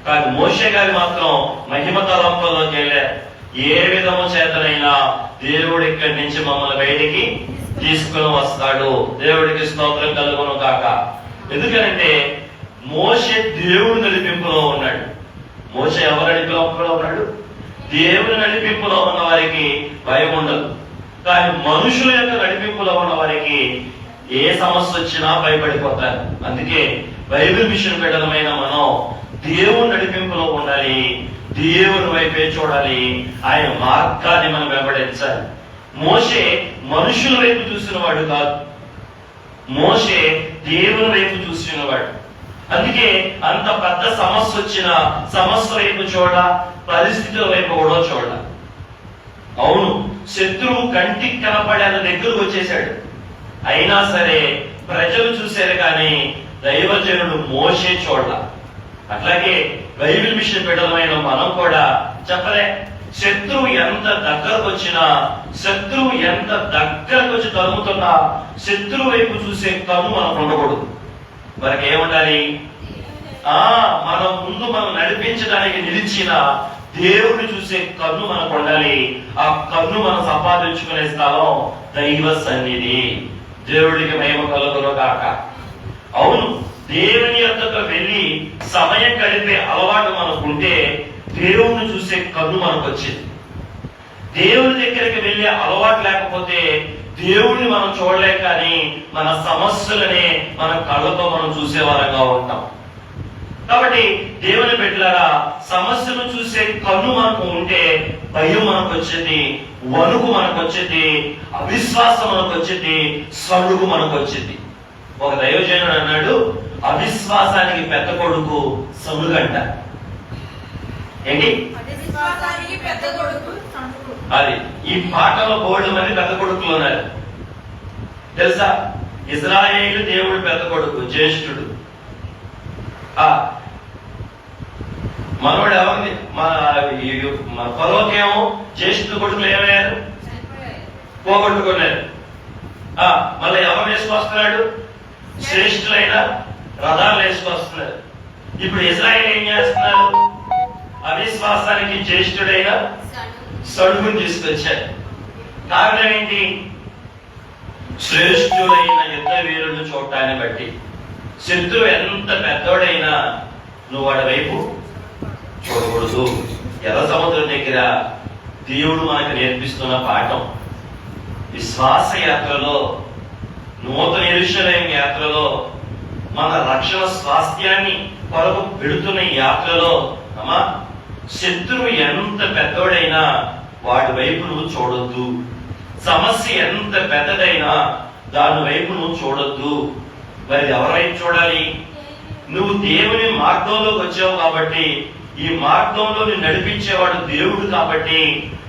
కానీ మోషే గారి మాత్రం మహిమ తలంపుల్లోకి వెళ్ళారు. ఏ విధము చేతనైనా దేవుడి ఇక్కడి నుంచి మమ్మల్ని బయటికి తీసుకుని వస్తాడు. దేవుడికి స్తోత్రం కలుగును కాక. ఎందుకనంటే మోషే దేవుడి నడిపింపులో ఉన్నాడు. మోషే ఎవరి నడిపింపులో ఉన్నాడు? దేవుడి నడిపింపులో ఉన్న వారికి భయం ఉండదు. కానీ మనుషుల యొక్క నడిపింపులో ఉన్న వారికి ఏ సమస్య వచ్చినా భయపడిపోతారు. అందుకే బైబిల్ మిషన్ బిడ్డలమైన మనం దేవుని నడిపింపులో ఉండాలి, దేవుని వైపే చూడాలి, ఆయన మార్గాన్ని మనం వెంబడించాలి. మోషే మనుషుల వైపు చూసిన వాడు కాదు, మోషే దేవుని వైపు చూసినవాడు. అందుకే అంత పెద్ద సమస్య వచ్చిన సమస్య వైపు చూడ, పరిస్థితుల వైపు కూడా చూడ. అవును, శత్రువు కంటికి కనపడే దగ్గరకు వచ్చేసాడు. అయినా సరే ప్రజలు చూశారు, కానీ దైవజనుడు మోషే చూడ. అట్లాగే బైబిల్ మిషన్ బిడ్డలమైన మనం కూడా చెప్పలే, శత్రువు ఎంత దగ్గరకు వచ్చినా, శత్రువు ఎంత దగ్గరకు వచ్చి తరుముతున్నా శత్రువు వైపు చూసే కన్ను మనకు ఉండకూడదు. మనకి ఏముండాలి? మనం ముందు మనం నడిపించడానికి నిలిచిన దేవుడిని చూసే కన్ను మనకు ఉండాలి. ఆ కన్ను మనం సంపాదించుకునే స్థలం దైవ సన్నిధి. దేవుడికి మహిమ కలుగును గాక. అవును, దేవుని యొద్దకు వెళ్ళి సమయం గడిపే అలవాటు మనకుంటే దేవుణ్ణి చూసే కన్ను మనకు వచ్చింది. దేవుని దగ్గరికి వెళ్ళే అలవాటు లేకపోతే దేవుణ్ణి మనం చూడలేం, కానీ మన సమస్యలనే మన కళ్ళతో మనం చూసేవారంగా ఉంటాం. కాబట్టి దేవుని బిడ్డలారా, సమస్యను చూసే కన్ను మనకు ఉంటే భయం మనకు వచ్చింది, వణుకు మనకు వచ్చింది, అవిశ్వాసం మనకు వచ్చింది, సడుగు మనకు వచ్చింది. ఒక దైవజనుడు అన్నాడు, అవిశ్వాసానికి పెద్ద కొడుకు సనుగంట. ఏంటి అది? ఈ పాటలో బోల్డ్ మంది పెద్ద కొడుకులు ఉన్నారు తెలుసా? ఇజ్రాయేలు దేవుడు పెద్ద కొడుకు, జ్యేష్ఠుడు. మనోడు ఎవరిని? మన ఫరోకేమో జ్యేష్ఠుడు కొడుకులు ఏమయ్యారు? పోగొట్టుకున్నారు. మళ్ళీ ఎవరు వేసుకొస్తున్నాడు? శ్రేష్ఠులైన రథాలు వేసుకొస్తున్నారు. ఇప్పుడు ఇజ్రాయేల్ ఏం చేస్తున్నారు? అవిశ్వాసానికి జ్యేష్ఠుడైన సడుగుని తీసుకొచ్చారు. కారణం ఏంటి? శ్రేష్ఠుడైన యుద్ధ వీరులను చూడటాన్ని బట్టి. శత్రువు ఎంత పెద్దోడైనా నువ్వు వాడి వైపు చూడకూడదు. ఎర్ర సముద్రం దగ్గర దేవుడు మనకు నేర్పిస్తున్న పాఠం, విశ్వాస యాత్రలో, నూతన యెరూషలేము యాత్రలో, మన రక్షణ స్వాస్థ్యాన్ని కొరకు పెడుతున్న యాత్రలో అమ్మా, శత్రువు ఎంత పెద్దోడైనా వాడి వైపు నువ్వు చూడొద్దు. సమస్య ఎంత పెద్దదైనా దాని వైపు నువ్వు చూడొద్దు. మరి ఎవరి వైపు చూడాలి? నువ్వు దేవుని మార్గంలోకి వచ్చావు కాబట్టి, ఈ మార్గంలో నడిపించేవాడు దేవుడు కాబట్టి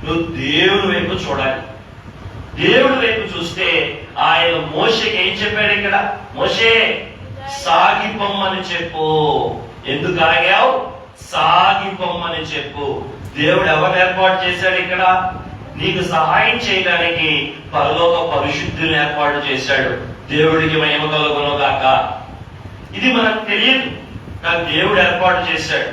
నువ్వు దేవుని వైపు చూడాలి. దేవుడి వైపు చూస్తే ఆయన మోషేకి ఏం చెప్పాడు? ఇక్కడ మోషే సాగిపోమ్మని చెప్పు. ఎందుకు ఆగావు? సాగిపోమ్మని చెప్పు. దేవుడు ఎవరు ఏర్పాటు చేశాడు? ఇక్కడ నీకు సహాయం చేయడానికి పరలోక పరిశుద్ధుని ఏర్పాటు చేశాడు. దేవుడికి మహిమ కలుగును గాక. ఇది మనకు తెలియదు, కానీ దేవుడు ఏర్పాటు చేశాడు.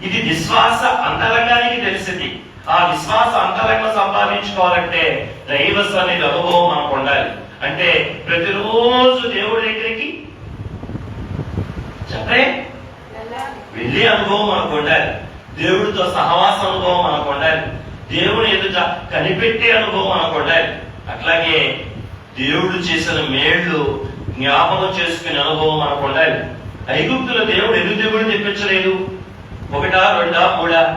ఇది విశ్వాస అంతరంగానికి తెలిసింది. ఆ విశ్వాస అంతరంగం సంపాదించుకోవాలంటే దైవ సన్నిధి అనుభవం మనకు ఉండాలి. అంటే ప్రతిరోజు దేవుడి దగ్గరికి చెప్పే వెళ్ళే అనుభవం మనకు ఉండాలి. దేవుడితో సహవాస అనుభవం మనకు ఉండాలి. దేవుని ఎదుట కనిపెట్టే అనుభవం మనకు ఉండాలి. అట్లాగే దేవుడు చేసిన మేళ్లు జ్ఞాపకం చేసుకునే అనుభవం మనకు ఉండాలి. ఐగుప్తుల దేవుడు ఎందుకు దేవుడిని తెప్పించలేదు? 1, 2, 3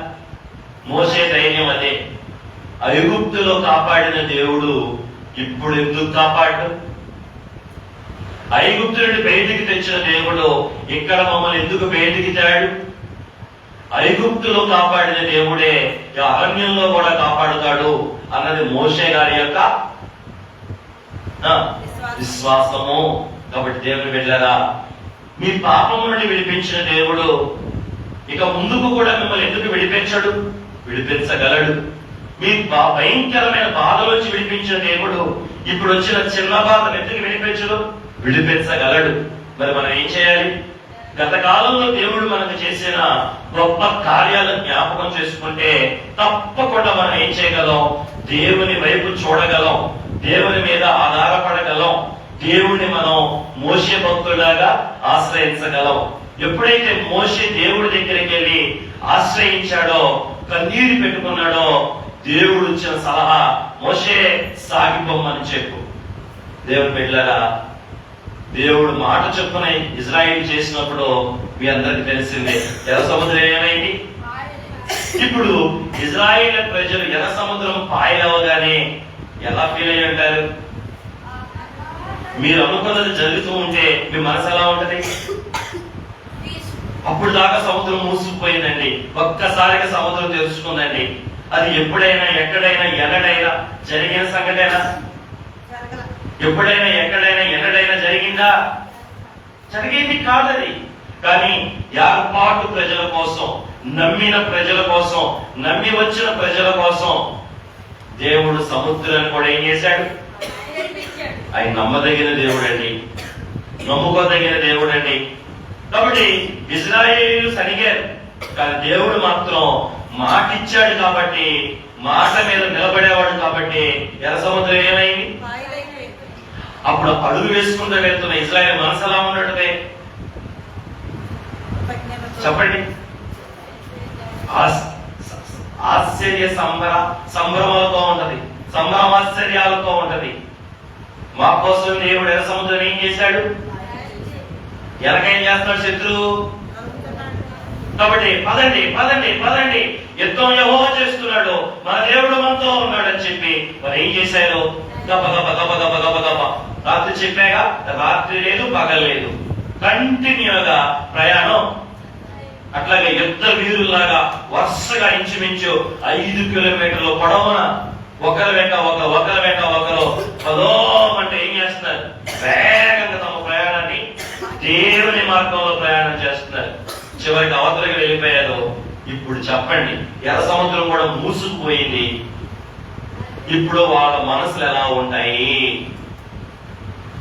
మోసే ధైర్యం అదే. ఐగుప్తులో కాపాడిన దేవుడు ఇప్పుడు ఎందుకు కాపాడు? ఐగుప్తుని బయటికి తెచ్చిన దేవుడు ఇక్కడ మమ్మల్ని ఎందుకు బయటికి తేడు? ఐగుప్తులో కాపాడిన దేవుడే అరణ్యంలో కూడా కాపాడుతాడు అన్నది మోషే గారి యొక్క విశ్వాసము. కాబట్టి దేవుని బిడ్డలారా, మీ పాపము నుండి విడిపించిన దేవుడు ఇక ముందుకు కూడా మిమ్మల్ని ఎందుకు విడిపించడు? విడిపించగలడు. మీ భయంకరమైన బాధలోంచి విడిపించిన దేవుడు ఇప్పుడు వచ్చిన చిన్న బాధను ఎందుకు విడిపించడు? విడిపించగలడు. మరి మనం ఏం చేయాలి? గత కాలంలో దేవుడు మనకు చేసిన గొప్ప కార్యాలను జ్ఞాపకం చేసుకుంటే తప్పకుండా మనం ఏం చేయగలం? దేవుని వైపు చూడగలం, దేవుని మీద ఆధారపడగలం, దేవుణ్ణి మనం మోషే భక్తులాగా ఆశ్రయించగలం. ఎప్పుడైతే మోషే దేవుడి దగ్గరికి వెళ్ళి ఆశ్రయించాడో, కన్నీరు పెట్టుకున్నాడో, దేవుడు ఇచ్చిన సలహా మోషే సాగిపోమ్మని చెప్పు. దేవుని బిడ్డలారా, దేవుడు మాట చొప్పున ఇజ్రాయిల్ చేసినప్పుడు మీ అందరికి తెలిసిందే ఎర్ర సముద్రం ఏమైంది. ఇప్పుడు ఇజ్రాయిల్ ప్రజలు ఎర్ర సముద్రం పాయలవగానే ఎలా ఫీల్ అయ్యి ఉంటారు? మీరు అనుకున్నది జరుగుతూ ఉంటే మీ మనసు ఎలా ఉంటది? అప్పుడు దాకా సముద్రం మూసుకుపోయిందండి, ఒక్కసారిగా సముద్రం తెలుసుకుందండి. అది ఎప్పుడైనా ఎక్కడైనా ఎన్నడైనా జరిగిన సంఘటన? ఎప్పుడైనా ఎక్కడైనా ఎన్నడైనా జరిగిందా? జరిగేది కాదది. కానీ ఏర్పాటు ప్రజల కోసం, నమ్మిన ప్రజల కోసం, నమ్మి వచ్చిన ప్రజల కోసం దేవుడు సముద్రాన్ని కూడా ఏం చేశాడు? ఆయన నమ్మదగిన దేవుడు అండి, నమ్ముకోదగిన దేవుడు అండి. కాబట్టి ఇజ్రాయేలు సరిగారు, కానీ దేవుడు మాత్రం మాట ఇచ్చాడు కాబట్టి, మాట మీద నిలబడేవాడు కాబట్టి ఎర్ర సముద్రం ఏమైంది? అప్పుడు అడుగు వేసుకుంటూ వెళ్తున్న ఇజ్రాయేల్ మనసు ఎలా ఉన్నట్టుదే? చెప్పండి. ఆశ్చర్య సంభ్రమాలతో ఉంటది, సంభ్రమాశ్చర్యాలతో ఉంటది. మా కోసం దేవుడు ఎర్ర సముద్రం ఏం చేశాడు? ఎలాగేం చేస్తున్నాడు శత్రువు? కాబట్టి పదండి పదండి పదండి, యుద్ధం యెహోవా చేస్తున్నాడు, మన దేవుడు మనతో ఉన్నాడు అని చెప్పి మరి ఏం చేశారు? గబ గబ గబ గబ గబ గబ. రాత్రి చెప్పాగా, రాత్రి లేదు పగలు లేదు, కంటిన్యూగా ప్రయాణం. అట్లాగే యుద్ధ వీరుల్లాగా వరుసగా ఇంచుమించు 5 కిలోమీటర్ల పొడవున ఒకరి వెంట ఒకరు పదోమంటే ఏం చేస్తున్నారు? వేగంగా తమ ప్రయాణాన్ని దేవుని మార్గంలో ప్రయాణం చేస్తున్నారు. చివరికి అవతలకి వెళ్ళిపోయారు. ఇప్పుడు చెప్పండి, ఎర్ర సముద్రం కూడా మూసుకుపోయింది. ఇప్పుడు వాళ్ళ మనసులు ఎలా ఉంటాయి?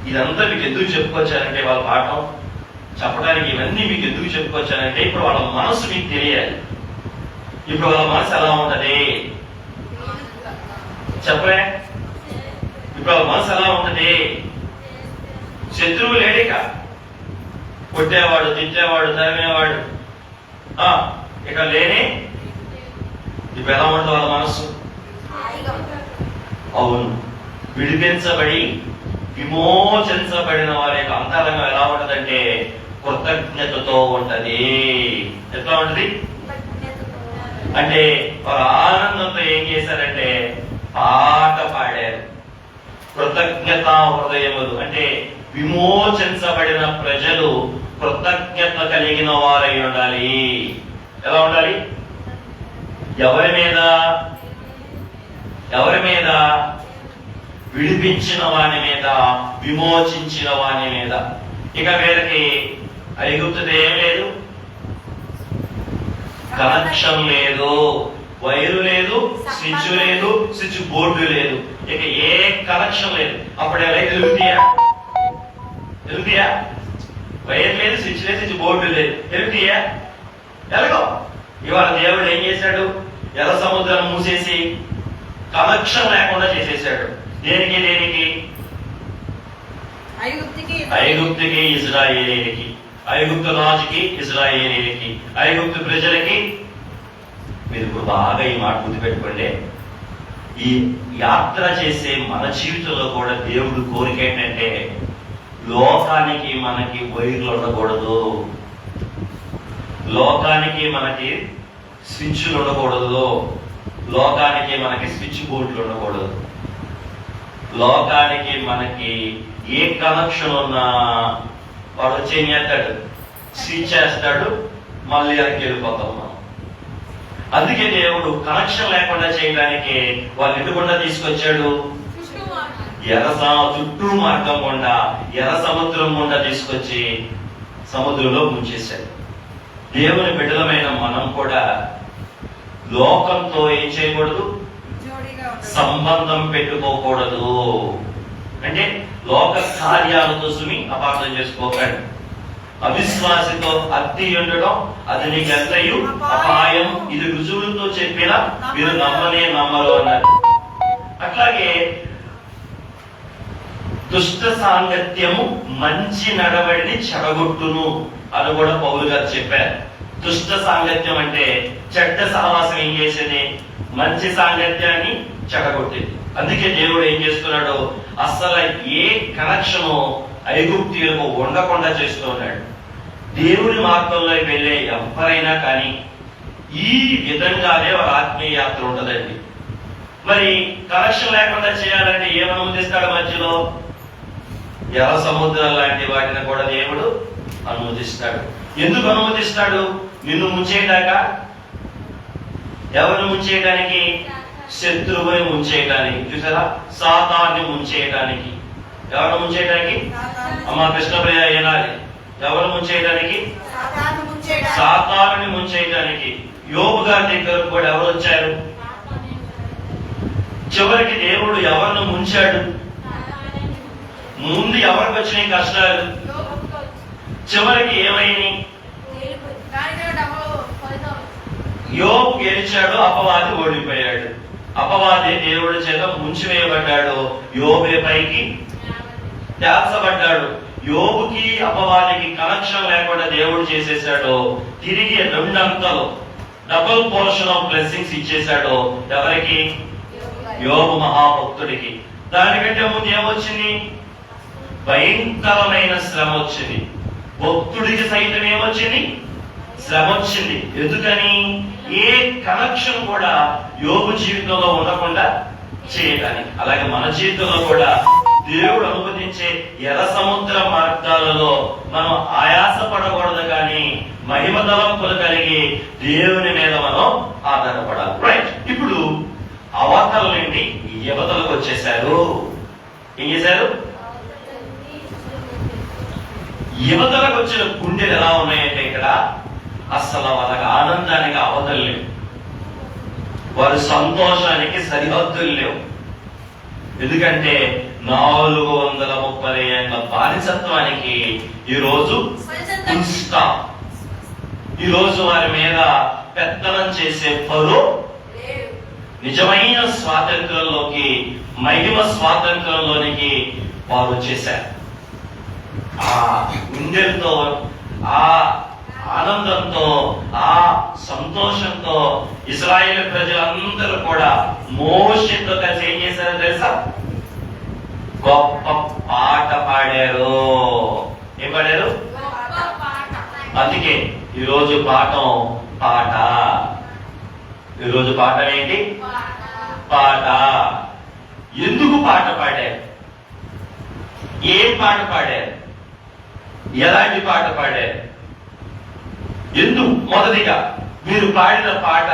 ఇదంతా మీకు ఎందుకు చెప్పుకొచ్చారంటే, వాళ్ళ పాఠం చెప్పడానికి ఇవన్నీ మీకు ఎందుకు చెప్పుకొచ్చానంటే, ఇప్పుడు వాళ్ళ మనసు మీకు తెలియాలి. ఇప్పుడు వాళ్ళ మనసు ఎలా ఉంటది చెప్పలే? ఇప్పుడు వాళ్ళ మనసు ఎలా ఉంటది? శత్రువు లేడిక, కొట్టేవాడు, తిట్టేవాడు, తరిమేవాడు ఇక లేని. ఇప్పుడు ఎలా ఉంటుంది వాళ్ళ మనస్సు? అవును, విడిపించబడి విమోచించబడిన వారి యొక్క అంతరంగం ఎలా ఉంటదంటే కృతజ్ఞతతో ఉంటది. ఎట్లా ఉంటది అంటే, వారు ఆనందంతో ఏం చేశారంటే పాట పాడారు. కృతజ్ఞత హృదయములు అంటే విమోచించబడిన ప్రజలు కృతజ్ఞత కలిగిన వారై ఉండాలి. ఎలా ఉండాలి? ఎవరి మీద? విడిపించిన వాని మీద, విమోచించిన వాని మీద. ఇక వీళ్ళకి ఐగుప్తుది ఏం లేదు, కనెక్షన్ లేదు, వైరు లేదు, స్విచ్ లేదు, స్విచ్ బోర్డు లేదు, ఇక ఏ కనెక్షన్ లేదు. అప్పుడు ఎలా వెలుగుతాయా? వైర్ లేదు, స్విచ్ లేదు, స్విచ్ బోర్డు లేదు, వెలుగుతాయా? ఎలాగో. ఇవాళ దేవుడు ఏం చేశాడు? ఎర్ర సముద్రం మూసేసి కనెక్షన్ లేకుండా చేసేసాడు. దేనికి? ఐగుప్తుకి, ఇజ్రాయేలీకి, ఐగుప్తు రాజుకి, ఇజ్రాయేలీకి, ఐగుప్తు ప్రజలకి. మీరు ఇప్పుడు బాగా ఈ మాట గుర్తుపెట్టుకోండి. ఈ యాత్ర చేసే మన జీవితంలో కూడా దేవుడు కోరిక ఏంటంటే, లోకానికి మనకి వైర్లు ఉండకూడదు, లోకానికి మనకి స్విచ్లు ఉండకూడదు, లోకానికి మనకి స్విచ్ బోర్డులు ఉండకూడదు. లోకానికి మనకి ఏ కనెక్షన్ ఉన్నా వాడు వచ్చి ఏం చేస్తాడు? స్విచ్ చేస్తాడు, మళ్ళీ అక్కడికి వెళ్ళిపోతాం మనం. అందుకే దేవుడు కనెక్షన్ లేకుండా చేయడానికి వాళ్ళు ఎదుగుండా తీసుకొచ్చాడు. చుట్టూ మార్గం గుండా, ఎర్ర సముద్రం గుండా తీసుకొచ్చి సముద్రంలో ముంచేశాడు. దేవుని బిడ్డలమైన మనం కూడా లోకంతో ఏం చేయకూడదు? సంబంధం పెట్టుకోకూడదు. అంటే లోక కార్యాలతో సుమి అపార్థం చేసుకోకండి. అవిశ్వాసితో అత్తి ఉండడం అది నీకు ఎంతయు అపాయం, ఇది రుజువులతో చెప్పినా మీరు నమ్మరు అన్నారు. అట్లాగే దుష్ట సాంగత్యము మంచి నడవడిని చెడగొట్టును అని కూడా పౌలు గారు చెప్పారు. దుష్ట సాంగత్యం అంటే చెడ్డ సహవాసం ఏం చేసేది? మంచి సాంగత్యాన్ని చెడగొట్టేది. అందుకే దేవుడు ఏం చేస్తున్నాడు? అసలు ఏ కనెక్షను ఐగుప్తీయులకు ఉండకుండా చేస్తూ ఉన్నాడు. దేవుని మార్గంలో వెళ్ళే ఎవరైనా కానీ ఈ విధంగానే వాళ్ళ ఆత్మీయ యాత్ర ఉంటదండి. మరి కనెక్షన్ లేకుండా చేయాలంటే ఏమనుమతిస్తాడు? మధ్యలో ఎర్ర సముద్రం లాంటి వాటిని కూడా దేవుడు అనుమతిస్తాడు. ఎందుకు అనుమతిస్తాడు? నిన్ను ముంచేయడాక. ఎవరిని ముంచేయడానికి? శత్రువుని ముంచేయడానికి. చూసారా? సాతాన్ని ముంచేయడానికి. ఎవరిని ముంచేయడానికి? అమ్మ కృష్ణప్రియ ఏనాలి. ఎవరు ముంచేయడానికి? సాతానుని ముంచేయడానికి. యోబు గారి దగ్గర కూడా ఎవరు వచ్చారు? చివరికి దేవుడు ఎవరిని ముంచాడు? ముందు ఎవరికి వచ్చినాయి కష్టాలు? చివరికి ఏమైంది? యోబు గెలిచాడు, అపవాది ఓడిపోయాడు. అపవాది దేవుడి చేత ముంచివేయబడ్డాడు, యోబే పైకి తేల్చబడ్డాడు. యోబుకి అపవాదికి కనెక్షన్ లేకుండా దేవుడు చేసేసాడో తిరిగి రెండంతలు డబుల్ పోర్షన్ ఆఫ్ బ్లెస్సింగ్స్ ఇచ్చేశాడో ఎవరికి? యోబు మహాభక్తుడికి. దానికంటే ముందు ఏమొచ్చింది? భయంకరమైన శ్రమ వచ్చింది. భక్తుడికి సైతం ఏమొచ్చింది? శ్రమ వచ్చింది. ఎందుకని? ఏ కనెక్షన్ కూడా యోబు జీవితంలో ఉండకుండా చేయడానికి. అలాగే మన జీవితంలో కూడా దేవుడు అనుమతించే ఎర్ర సముద్ర మార్గాలలో మనం ఆయాస పడకూడదు, కానీ మహిమ తలంపులు కలిగి దేవుని మీద మనం ఆధారపడాలి. రైట్. ఇప్పుడు అవతల నుండి యువతలకు వచ్చేశారు. ఏం చేశారు? యువతలకు వచ్చిన గుండెలు ఎలా ఉన్నాయంటే ఇక్కడ అసలు వాళ్ళకి ఆనందానికి అవతలు లేవు, వారి సంతోషానికి సరిహద్దులు లేవు. ఎందుకంటే 430 ఏళ్ల బానిసత్వానికి ఈరోజు ఈరోజు వారి మీద పెత్తనం చేసే పరు నిజమైన స్వాతంత్రంలోకి, మహిమ స్వాతంత్రంలోనికి వారు వచ్చేశారు. ఆ గుండెలతో, ఆ ఆనందంతో, ఆ సంతోషంతో ఇశ్రాయేలు ప్రజలందరూ కూడా మోషేతో కలిసి ఏం చేశారో తెలుసా? గొప్ప పాట పాడారు. ఏం పాడారు? అందుకే ఈరోజు పాఠం పాట. ఈరోజు పాఠం ఏంటి? పాట. ఎందుకు పాట పాడారు? ఏం పాట పాడారు? ఎలాంటి పాట పాడారు? ఎందుకు? మొదటిగా మీరు పాడిన పాట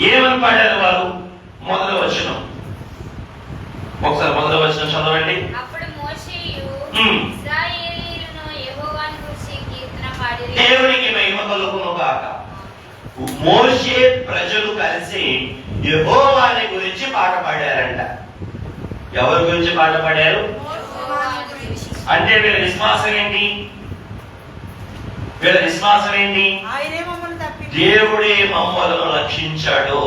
ఏమని పాడారు వారు? మొదటి వచనం, ఒకసారి మొదటి వచనం చదవండి. దేవునికి మహిమ కలుగును గాక. మోషే ప్రజలు కలిసి యెహోవాని గురించి పాట పాడారంట. ఎవరి గురించి పాట పాడారు? అంటే వీళ్ళ విశ్వాసం ఏంటి? వీళ్ళ విశ్వాసం ఏంటి? దేవుడే మమ్మల్ని రక్షించాడు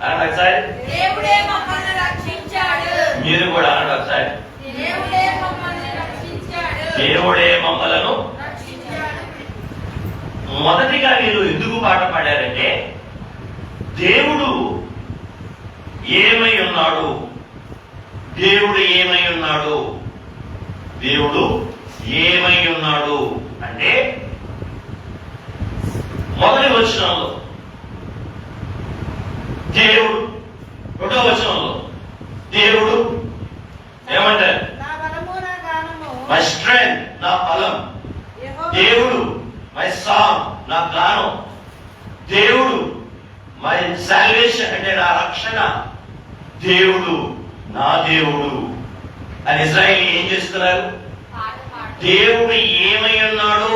అనండి ఒకసారి. మీరు కూడా అనండి ఒకసారి. దేవుడే మమ్మలను. మొదటిగా మీరు ఎందుకు పాట పాడారంటే దేవుడు ఏమై ఉన్నాడు, దేవుడు ఏమై ఉన్నాడు, దేవుడు ఏమై ఉన్నాడు అంటే మొదటి వచనంలో దేవుడు, రెండో వచనంలో దేవుడు ఏమంటారు? మై స్ట్రెంగ్త్, నా బలం. దేవుడు మై సాంగ్, నా గానం. దేవుడు మై సాల్వేషన్, అంటే నా రక్షణ. దేవుడు నా దేవుడు అని ఇశ్రాయేలు ఏం చేస్తున్నారు? దేవుడు ఏమై ఉన్నాడు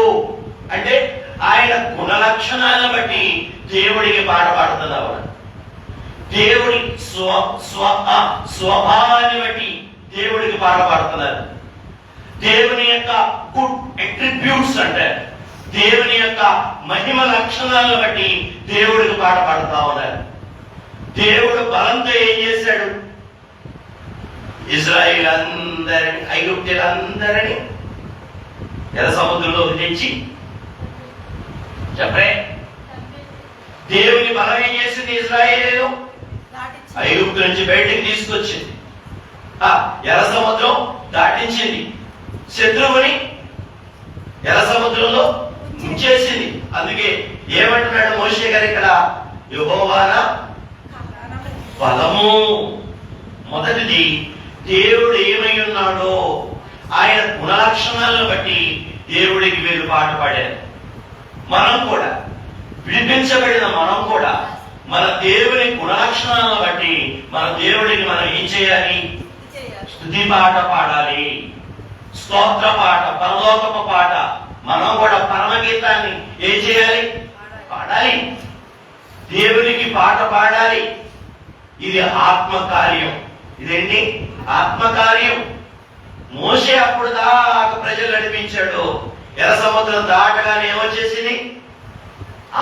అంటే ఆయన గుణలక్షణాలను బట్టి దేవుడికి పాట పాడుతున్నారు. దేవుడి స్వభావాన్ని బట్టి దేవుడికి పాట పాడుతున్నారు. దేవుని యొక్క గుడ్ అట్రిబ్యూట్స్ అంటే దేవుని యొక్క మహిమ లక్షణాలను బట్టి దేవుడికి పాట పాడుతా ఉన్నారు. దేవుడు బలంతో ఏం చేశాడు? ఇశ్రాయేలు అందరిని, ఐగుప్తీయులందరినీ ఎర్ర సముద్రంలోకి తెచ్చి చెప్పే దేవుని బలం ఏం చేసింది? ఇశ్రాయేలు ఐగుప్తు నుంచి బయటికి తీసుకొచ్చింది, ఎర్ర సముద్రం దాటించింది, శత్రువుని ఎర్ర సముద్రంలో ముంచేసింది. అందుకే ఏమంటున్నాడు మోషే గారు ఇక్కడ? యెహోవానా బలము. మొదటిది దేవుడు ఏమై ఉన్నాడో ఆయన గుణలక్షణాలను బట్టి దేవుడికి వీళ్ళు పాట పాడారు. మనం కూడా విడిపించబడిన మనం కూడా మన దేవుని గుణలక్షణాలను బట్టి మన దేవుడికి మనం ఏం చేయాలి? స్తుతి పాట పాడాలి, స్తోత్ర పాట, పరలోకపు పాట. మనం కూడా పరమగీతాన్ని ఏం చేయాలి? పాడాలి. దేవునికి పాట పాడాలి. ఇది ఆత్మకార్యం. ఇదేంటి? ఆత్మకార్యం. మోషే అప్పుడు దాకా ప్రజలు నడిపించాడు. ఎర్ర సముద్రం దాటగానే ఏమొచ్చేసింది?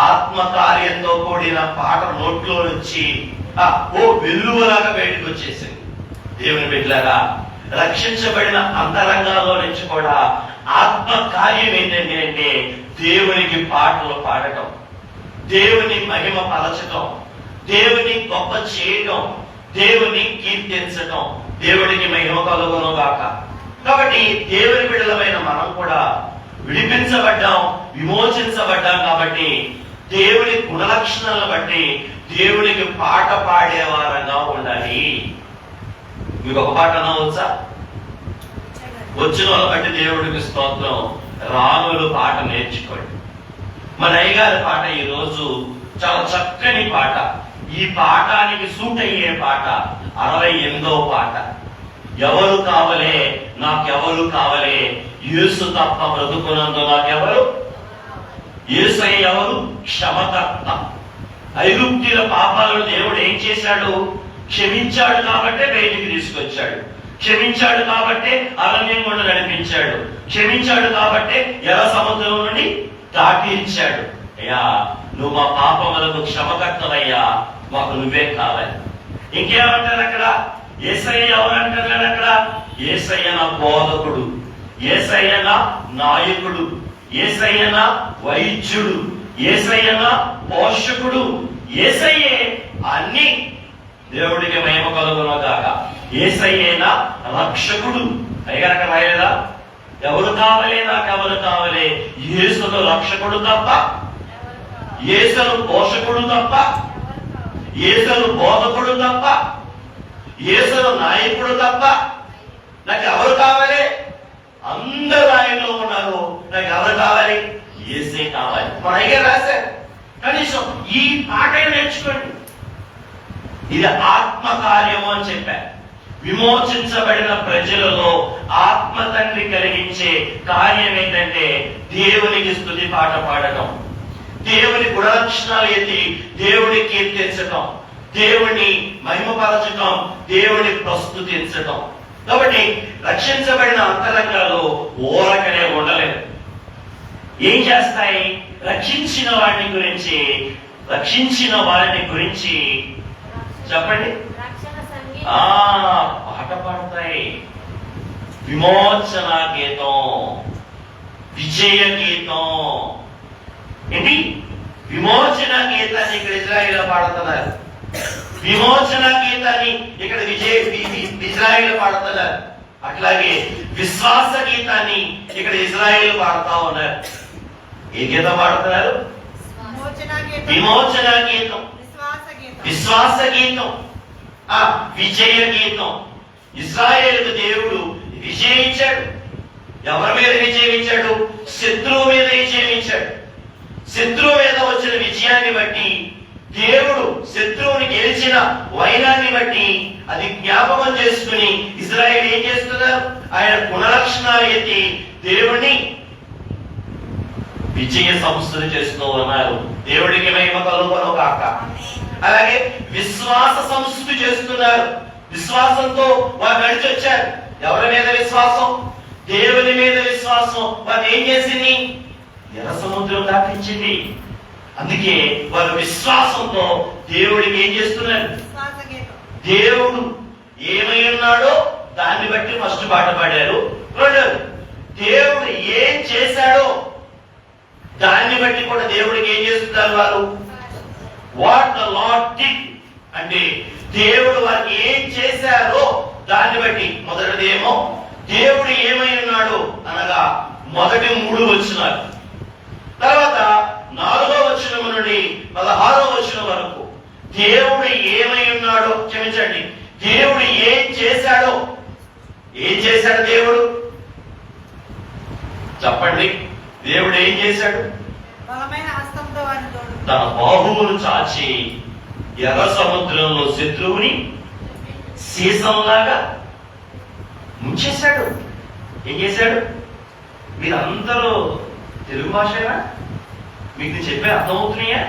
ఆత్మకార్యంతో కూడిన పాట నోట్లో నుంచి ఓ వెల్లువలాగా బయటకు వచ్చేసింది. దేవుని బిడ్డలారా, రక్షించబడిన అంతరంగాల్లో నుంచి కూడా ఆత్మ కార్యం ఏంటంటే అంటే దేవునికి పాటలు పాడటం, దేవుని మహిమ పరచటం, దేవుని గొప్ప చేయటం, దేవుని కీర్తించటం. దేవుడికి మహిమ కలుగును గాక. కాబట్టి దేవుని బిడ్డలమైన మనం కూడా విడిపించబడ్డాం, విమోచించబడ్డాం. కాబట్టి దేవుని గుణలక్షణాలను బట్టి దేవుడికి పాట పాడేవారంగా ఉండాలి. మీకు ఒక పాట అనవచ్చా? వచ్చిన వాళ్ళ బట్టి దేవుడికి స్తోత్రం. రాములు పాట నేర్చుకోండి. మన అయ్యగారి పాట ఈ రోజు చాలా చక్కని పాట. ఈ పాఠానికి సూట్ అయ్యే పాట 68వ పాట. ఎవరు కావలే నాకెవరు కావలే, యేసు తప్ప బ్రతుకునందు నాకెవరు. యేసయ్య ఎవరు? క్షమకర్త. ఐగుప్తీయుల పాపాలను దేవుడు ఏం చేశాడు? క్షమించాడు కాబట్టే బయటికి తీసుకొచ్చాడు. క్షమించాడు కాబట్టే అరణ్యం గుండా నడిపించాడు. క్షమించాడు కాబట్టే ఎర్ర సముద్రం నుండి దాటించాడు. అయ్యా, నువ్వు మా పాపములకు క్షమకర్తవయ్యా, మాకు నువ్వే కావాలి. ఇంకేమంటారు అక్కడ? యేసయ్య ఎవరంటున్నాడు అక్కడ? యేసయ్య నా బోధకుడు, యేసయ్య నా నాయకుడు, యేసయ్య నా వైద్యుడు, యేసయ్య నా పోషకుడు, యేసయ్యే అన్ని. దేవుడికి మహిమ కలుగును గాక. యేసయ్యే నా రక్షకుడు. అయ్యగారు అక్కడ రాయలేదా? ఎవరు కావాలి నాకెవరు కావాలి? యేసును రక్షకుడు తప్ప, యేసును పోషకుడు తప్ప, యేసును బోధకుడు తప్ప, యేసును నాయకుడు తప్ప నాకు ఎవరు కావాలి? అందరూ ఆయనలో ఉన్నారు. నాకు ఎవరు కావాలి? యేసే కావాలి. మన అయ్యగారు రాశారు. కనీసం ఈ పాట నేర్చుకోండి. ఇది ఆత్మ కార్యము అని చెప్పారు. విమోచించబడిన ప్రజలలో ఆత్మ తండ్రి కలిగించే కార్యం ఏంటంటే దేవునికి స్తుతి పాట పాడటం, దేవుని గుణలక్షణాలు ఎత్తి దేవుని కీర్తించటం, దేవుని మహిమపరచటం, దేవుని ప్రస్తుతించటం. కాబట్టి రక్షించబడిన అంతరంగాలు ఊరకనే ఉండలేదు. ఏం చేస్తాయి? రక్షించిన వారిని గురించి, రక్షించిన వారిని గురించి చెప్పండి. పాట పాడతాయి. విమోచన గీతం, విజయ గీతం. ఏంటి? విమోచన గీతాన్ని ఇక్కడ ఇజ్రాయిల్ పాడుతున్నారు. విమోచన గీతాన్ని ఇక్కడ ఇజ్రాయిల్ పాడుతున్నారు. అట్లాగే విశ్వాస గీతాన్ని ఇక్కడ ఇజ్రాయిల్ పాడుతా ఉన్నారు. ఏ గీతం పాడుతున్నారు? విమోచన గీతం, విశ్వాస గీతం, విజయ గీతం. ఇశ్రాయేలుకు దేవుడు విజయం ఇచ్చాడు. ఎవరి మీద విజయం ఇచ్చాడు? శత్రువు మీద విజయం ఇచ్చాడు. శత్రువు మీద వచ్చిన విజయాన్ని బట్టి దేవుడు శత్రువుని గెలిచిన వైనాన్ని బట్టి అది జ్ఞాపకం చేసుకుని ఇశ్రాయేలు ఏం చేస్తున్నారు? ఆయన గుణలక్షణాలు ఎత్తి దేవుణ్ణి విజయ సంస్థలు చేస్తూ ఉన్నారు. దేవుడికి మహిమ కలుగును గాక. అలాగే విశ్వాస సంస్థ చేస్తున్నారు. విశ్వాసంతో వారు నడిచి వచ్చారు. ఎవరి మీద విశ్వాసం? దేవుని మీద విశ్వాసం. వారు ఏం చేసింది? ఎర్ర సముద్రం దాటించింది. అందుకే వారు విశ్వాసంతో దేవుడికి ఏం చేస్తున్నారు? దేవుడు ఏమై ఉన్నాడో దాన్ని బట్టి ఫస్ట్ పాట పాడారు. రెండోది, దేవుడు ఏం చేశాడో దాన్ని బట్టి కూడా దేవుడికి ఏం చేస్తున్నారు వారు? వాట్ ద లార్డ్ డిడ్ అంటే దేవుడు వారికి ఏం చేశారో దాన్ని బట్టి. మొదటిదేమో దేవుడు ఏమై ఉన్నాడు అనగా మొదటి 3 వచనాలు. తర్వాత 4వ వచనం నుండి 16వ వచనం వరకు దేవుడు ఏమై ఉన్నాడో, క్షమించండి, దేవుడు ఏం చేశాడో. ఏం చేశాడు దేవుడు? చెప్పండి. దేవుడు ఏం చేశాడు? తన బాహువును చాచి ఎర్ర సముద్రంలో శత్రువుని సీసంలాగా ముంచేశాడు. ఏం చేశాడు? మీరందరూ తెలుగు భాషేనా? మీకు చెప్పే అర్థమవుతున్నాయా?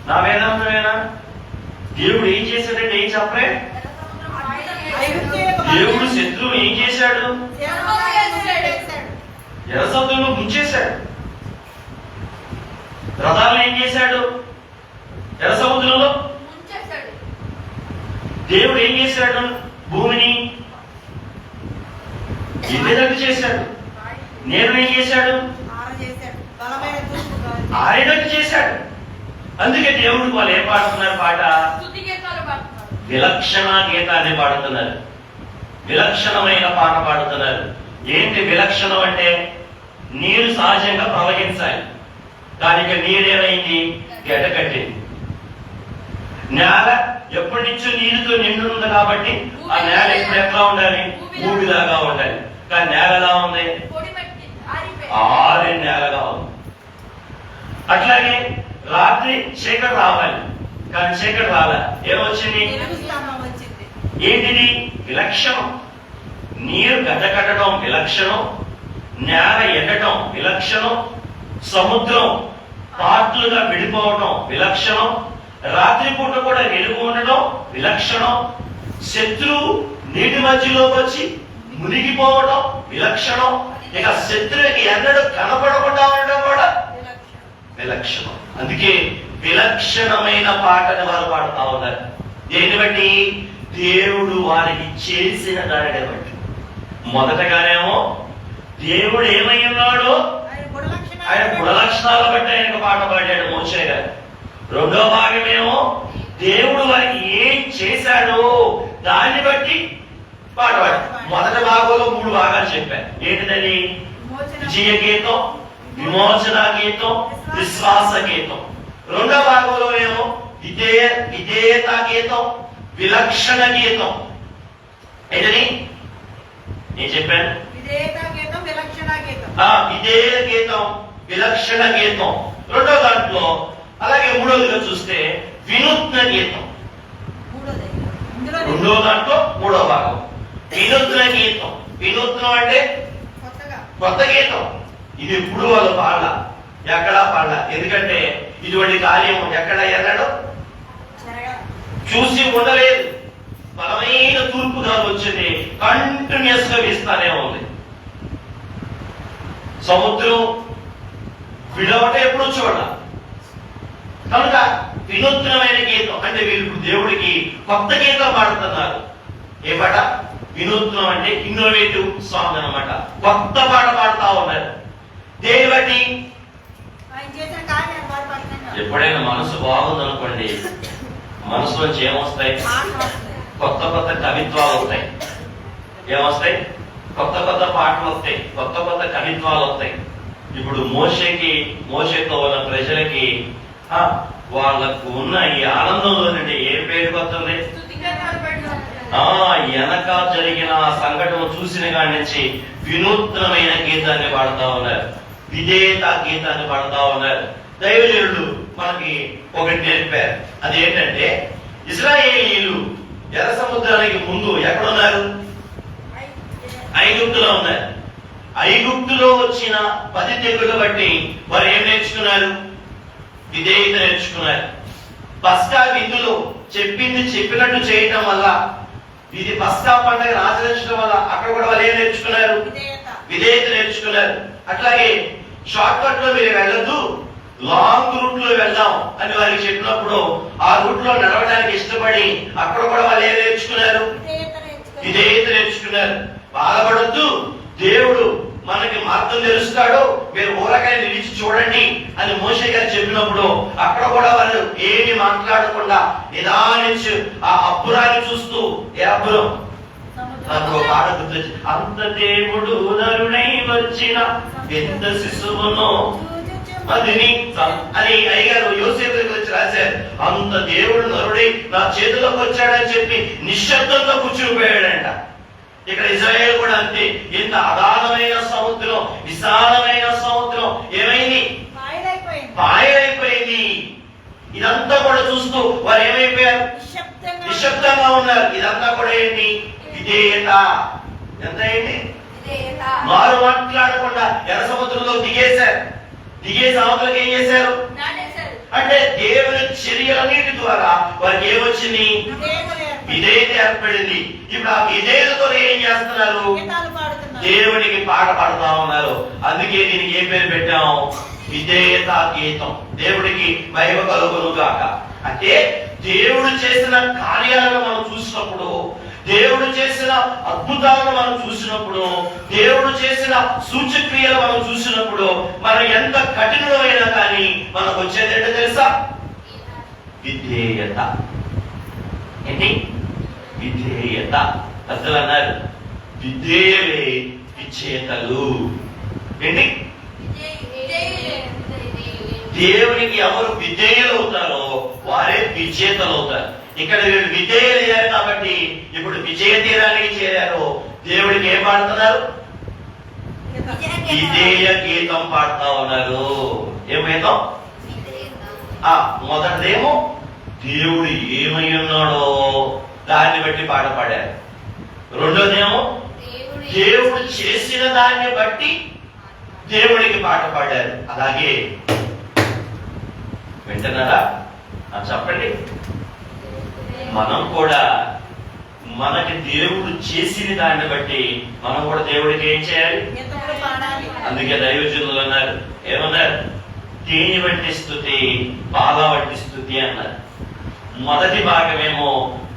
నా వేదాంతమేనా? దేవుడు ఏం చేశాడంటే ఏం చెప్పే? దేవుడు శత్రువు ఏం చేశాడు? ఎర్ర సముద్రంలో ముంచేశాడు. రథాలను ఏం చేశాడు? ఎర్ర సముద్రంలో. దేవుడు ఏం చేశాడు? భూమిని ఎండేటట్టు చేశాడు. నేను ఏం చేశాడు? ఆరేటట్టు చేశాడు. అందుకే దేవుడు వాళ్ళు ఏం పాడుతున్నారు? పాట విలక్షణ గీతాన్ని పాడుతున్నారు. విలక్షణమైన పాట పాడుతున్నారు. ఏంటి విలక్షణం అంటే? నీరు సహజంగా ప్రవహించాలి, దానికి నీరేమైంది? గడ్డకట్టింది. నేల ఎప్పటి నుంచో నీరుతో నిండుంది కాబట్టి ఆ నేల ఇప్పుడు ఎట్లా ఉండాలి? ఊడిలాగా ఉండాలి. కానీ నేల ఎలా ఉంది? ఆరే నేలగా ఉంది. అట్లాగే రాత్రి చీకటి రావాలి, కానీ చీకటి రాలే. ఏమొచ్చింది? ఏంటిది? విలక్షణం. నీరు గడ్డకట్టడం విలక్షణం, నేల ఎండటం విలక్షణం, సముద్రం పార్ట్లుగా విడిపోవడం విలక్షణం, రాత్రిపూట కూడా వెలుగు ఉండడం విలక్షణం, శత్రువు నీటి మధ్యలోకి వచ్చి మునిగిపోవడం విలక్షణం, ఇక శత్రువుకి ఎన్నడూ కనపడకుండా ఉండడం కూడా విలక్షణం. అందుకే విలక్షణమైన పాటను వారు పాడుతా ఉన్నారు. దేని బట్టి? దేవుడు వారికి చేసిన దానిని బట్టి. మొదటగానేమో దేవుడు ఏమై ఉన్నాడో ఆయన గుణలక్షణాలు బట్టి ఆయనకు పాట పాడాడు మోషే గారు. రెండో భాగమేమో దేవుడు వారికి ఏం చేశాడో దాన్ని బట్టి పాట పాడాడు. మొదటి భాగంలో 3 భాగాలు చెప్పారు. ఏంటిదని? విజయ గీతం, విమోచన గీతం, విశ్వాస గీతం. రెండో భాగంలో ఏమో విధేయత గీతం, విలక్షణ గీతం. ఏంటని నేను చెప్పాను? విధేయ గీతం, విలక్షణ గీతం. రెండో దాంట్లో అలాగే మూడోదిగా చూస్తే వినూత్న గీతం. రెండో దాంట్లో 3వ భాగం వినూత్న గీతం. వినూత్నం అంటే కొత్త గీతం. ఇది ఎప్పుడు వాళ్ళు పాడాల, ఎక్కడా పాడాల. ఎందుకంటే ఇటువంటి కార్యం ఎక్కడ ఎన్నడో చూసి ఉండలేదు. బలమైన తూర్పు గాలి వచ్చింది, కంటిన్యూస్ గా వీస్తానే ఉంది. సముద్రం విడవట ఎప్పుడు చూడాల. కనుక వినూత్నమైన గీతం అంటే వీళ్ళు దేవుడికి కొత్త గీతం పాడుతున్నారు. ఏ పాట? వినూత్నం అంటే ఇన్నోవేటివ్ సాంగ్ అన్నమాట. కొత్త పాట పాడుతా ఉన్నారు. దేని బట్టి? ఎప్పుడైనా మనసు బాగుందనుకోండి, మనసులోంచి ఏమొస్తాయి? కొత్త కొత్త కవిత్వాలు వస్తాయి. ఏమొస్తాయి? కొత్త కొత్త పాటలు వస్తాయి, కొత్త కొత్త కవిత్వాలు వస్తాయి. ఇప్పుడు మోషేతో ఉన్న ప్రజలకి వాళ్ళకు ఉన్న ఈ ఆనందంలో నుండి ఏ పేరు వస్తుంది? వెనక జరిగిన ఆ సంఘటన చూసిన కాడి నుంచి వినూత్నమైన గీతాన్ని పాడుతా ఉన్నారు, విధేయత గీతాన్ని పాడుతా ఉన్నారు. దైవజనులు మనకి ఒకటి నేర్పారు. అదేంటంటే ఇశ్రాయేలీయులు ఎర్ర సముద్రానికి ముందు ఎక్కడున్నారు? ఐగుప్తులో ఉన్నారు. ఐగుప్తులో వచ్చిన 10 తెగులు బట్టి వారు ఏం నేర్చుకున్నారు? విధేయత నేర్చుకున్నారు. పస్కా విందులో చెప్పింది చెప్పినట్టు చేయటం వల్ల, ఇది పస్కా పండుగ ఆచరించడం వల్ల అక్కడ కూడా వాళ్ళు ఏం నేర్చుకున్నారు? విధేయత నేర్చుకున్నారు. అట్లాగే షార్ట్ కట్ లో మీరు వెళ్ళొద్దు, లాంగ్ రూట్ లో వెళ్దాం అని వారికి చెప్పినప్పుడు ఆ రూట్ లో నడవడానికి ఇష్టపడి అక్కడ కూడా వాళ్ళు ఏం నేర్చుకున్నారు? విధేయత నేర్చుకున్నారు. బాధపడొద్దు, దేవుడు మనకి మార్గం తెలుస్తాడు, మీరు ఊరకాయ నిలిచి చూడండి అని మోషే గారు చెప్పినప్పుడు అక్కడ కూడా వాళ్ళు ఏమి మాట్లాడకుండా నిదానించి ఆ అబ్బురాన్ని చూస్తూ, ఏ అబ్బురం? నాకు పాట గుర్తొచ్చి, అంత దేవుడు నరుడై వచ్చిన ఎంత శిశువును అని అయ్యగారు యోసేపు దగ్గర వచ్చి రాశారు. అంత దేవుడు నరుడై నా చేతిలోకి వచ్చాడని చెప్పి నిశ్శబ్దంగా కూర్చునిపోయాడంట. ఇక్కడ ఇజ్రాయేల్ కూడా అంతే. ఇంత అగాధమైన సముద్రం, విశాలమైన సముద్రం ఏమైంది? పాయలైపోయింది. ఇదంతా కూడా చూస్తూ వారు ఏమైపోయారు? నిశ్శబ్దంగా ఉన్నారు. ఇదంతా కూడా ఏంటి? విధేయత. ఎంత ఏంటి? మారు మాట్లాడకుండా ఎర్ర సముద్రంలో దిగేశారు. దిగేసి అవతలకి ఏం చేశారు అంటే దేవుని చర్యలన్నిటి ద్వారా వారికి ఏమొచ్చింది? విధేయత ఏర్పడింది. ఇప్పుడు ఆ విధేయతతో ఏం చేస్తున్నారు? దేవునికి పాట పాడుతా ఉన్నారు. అందుకే దీనికి ఏ పేరు పెట్టాం? విధేయత గీతం. దేవుడికి మహిమ కలుగును గాక. అంటే దేవుడు చేసిన కార్యాలను మనం చూసినప్పుడు, దేవుడు చేసిన అద్భుతాలను మనం చూసినప్పుడు, దేవుడు చేసిన సూచక్రియలు మనం చూసినప్పుడు, మనం ఎంత కఠినమైనా కానీ మనకు వచ్చేది ఏంటో తెలుసా? విధేయత. ఏంటి? విధేయత. అసలు అన్నారు విధేయులే విజేతలు. ఏంటి? దేవునికి ఎవరు విధేయులు అవుతారో వారే విజేతలు అవుతారు. ఇక్కడ వీళ్ళు విధేయులు అయ్యారు కాబట్టి ఇప్పుడు విజయ తీరానికి చేరారు. దేవుడికి ఏం పాడుతున్నారు? విధేయ గీతం పాడుతా ఉన్నారు. ఏం గీతం? మొదటిదేమో దేవుడు ఏమై ఉన్నాడో దాన్ని బట్టి పాట పాడారు. రెండోదేమో దేవుడు చేసిన దాన్ని బట్టి దేవుడికి పాట పాడారు. అలాగే వింటున్నారా? చెప్పండి. మనం కూడా మనకి దేవుడు చేసిన దాన్ని బట్టి మనం కూడా దేవుడికి ఏం చేయాలి? అందుకే దైవజనులు అన్నారు, ఏమన్నారు? తేనె వంటి స్తుతి, పాల వంటి స్తుతి అన్నారు. మొదటి భాగమేమో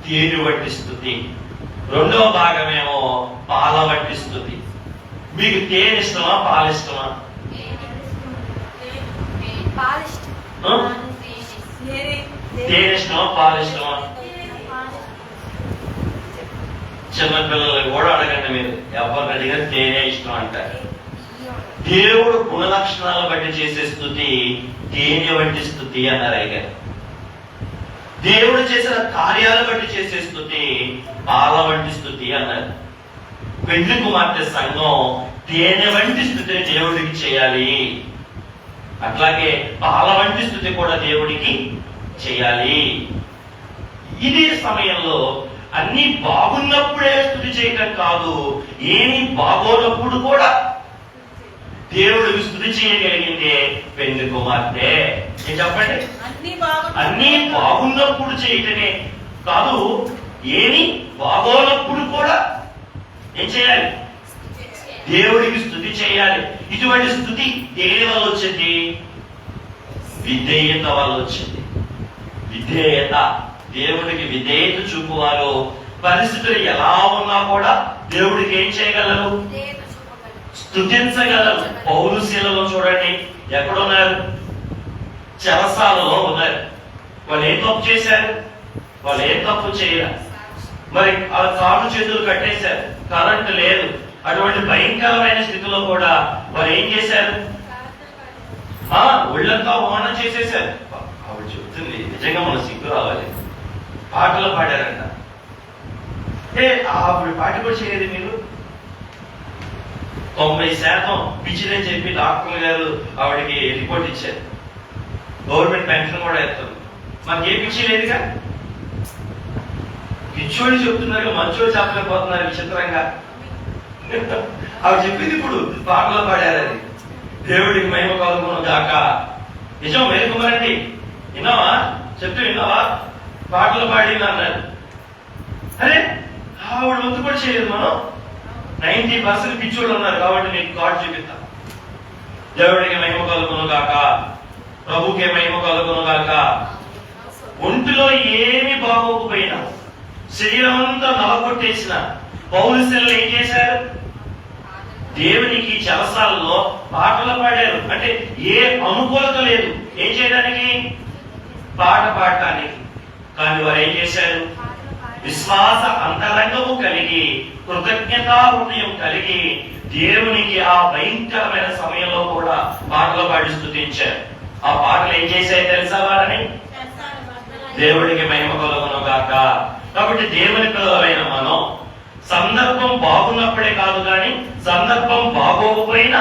తేనె వంటి స్తుతి, రెండవ భాగమేమో పాల వంటి స్తుతి. మీకు తేనె ఇష్టమా, పాలు ఇష్టమా? తేనె ఇష్టమా, పాలు ఇష్టమా? చిన్నపిల్లలు కూడా అడగండి, మీరు ఎవరిని అడిగినా తేనె ఇష్టం అంటారు. దేవుడు గుణలక్షణాలను బట్టి చేసే స్థుతి తేనె వంటి స్థుతి అన్నారు అయ్యారు. దేవుడు చేసిన కార్యాలను బట్టి చేసే స్థుతి పాల వంటి స్థుతి అన్నారు. పెళ్లి కుమార్తె సంఘం తేనె వంటి స్థుతిని దేవుడికి చేయాలి, అట్లాగే పాల వంటి స్థుతి కూడా దేవుడికి చేయాలి. ఇదే సమయంలో అన్ని బాగున్నప్పుడే స్థుతి చేయటం కాదు, ఏమి బాగోనప్పుడు కూడా దేవుడికి స్థుతి చేయగలిగిందే పెళ్లి కుమార్తె. ఏం చెప్పండి? అన్ని బాగున్నప్పుడు చేయటమే కాదు, ఏమి బాగోనప్పుడు కూడా ఏం చేయాలి? దేవుడికి స్థుతి చేయాలి. ఇటువంటి స్థుతి దేని వల్ల వచ్చింది? విధేయత వల్ల వచ్చింది. విధేయత. దేవుడికి విధేయత చూపువారు పరిస్థితులు ఎలా ఉన్నా కూడా దేవుడికి ఏం చేయగలరు? స్తుతించగలరు. పౌలు శీలలో చూడండి, ఎక్కడున్నారు? చెరసాలలో ఉన్నారు. వాళ్ళు ఏం తప్పు చేశారు? వాళ్ళు ఏం తప్పు చేయరు. మరి ఆ కాళ్ళు చేతులు కట్టేశారు, కరెంట్ లేదు. అటువంటి భయంకరమైన స్థితిలో కూడా వారు ఏం చేశారు? ఒళ్ళంతా హోమం చేసేశారు. ఆవిడ చెప్తుంది, నిజంగా మన సిగ్గు రావాలి. పాటలు పాడారంట. ఆవిడ పాట కూడా చేయలేదు. మీరు 90% పిచ్చిలని చెప్పి డాక్టర్ గారు ఆవిడకి రిపోర్ట్ ఇచ్చారు. గవర్నమెంట్ పెన్షన్ కూడా ఇస్తారు. మనకి ఏ పిచ్చి లేదుగా. పిచ్చోళ్ళు చెప్తున్నారు, మంచోళ్ళు చెప్పలేకపోతున్నారు విచిత్రంగా. ఆవిడ చెప్పింది ఇప్పుడు పాటలు పాడారని. దేవుడికి మహిమ కలుగును గాక. నిజం మేలుకుమారండి, విన్నావా? చెప్తూ విన్నావా? పాటలు పాడింది అన్నారు. అరే ఆవిడ వంతు కూడా చేయలేదు. మనం 90% పిచ్చోళ్ళు ఉన్నారు కాబట్టి మీకు కార్డు చూపిస్తాం. దేవుడికి మహిమ కలుగును గాక, ప్రభుకే మహిమ కలుగును గాక. ఒంటిలో ఏమి బాగోకపోయినా, శరీరం అంతా నలగొట్టేసిన పౌరుషులు ఏం చేశారు? దేవునికి చెరసాలలో పాటలు పాడారు. అంటే ఏ అనుకూలత లేదు ఏం చేయడానికి? పాట పాడటానికి. కానీ వారు ఏం చేశారు? విశ్వాస అంతరంగము కలిగి, కృతజ్ఞతా హృదయం కలిగి దేవునికి ఆ భయంకరమైన సమయంలో కూడా పాటలు పాడి స్తుతించారు. ఆ పాటలు ఏం చేశాయి తెలుసా? వారని దేవుడికి మహిమ కలుగును గాక. కాబట్టి దేవుని పిల్లలైన మనం సందర్భం బాగున్నప్పుడే కాదు, కానీ సందర్భం బాగోకపోయినా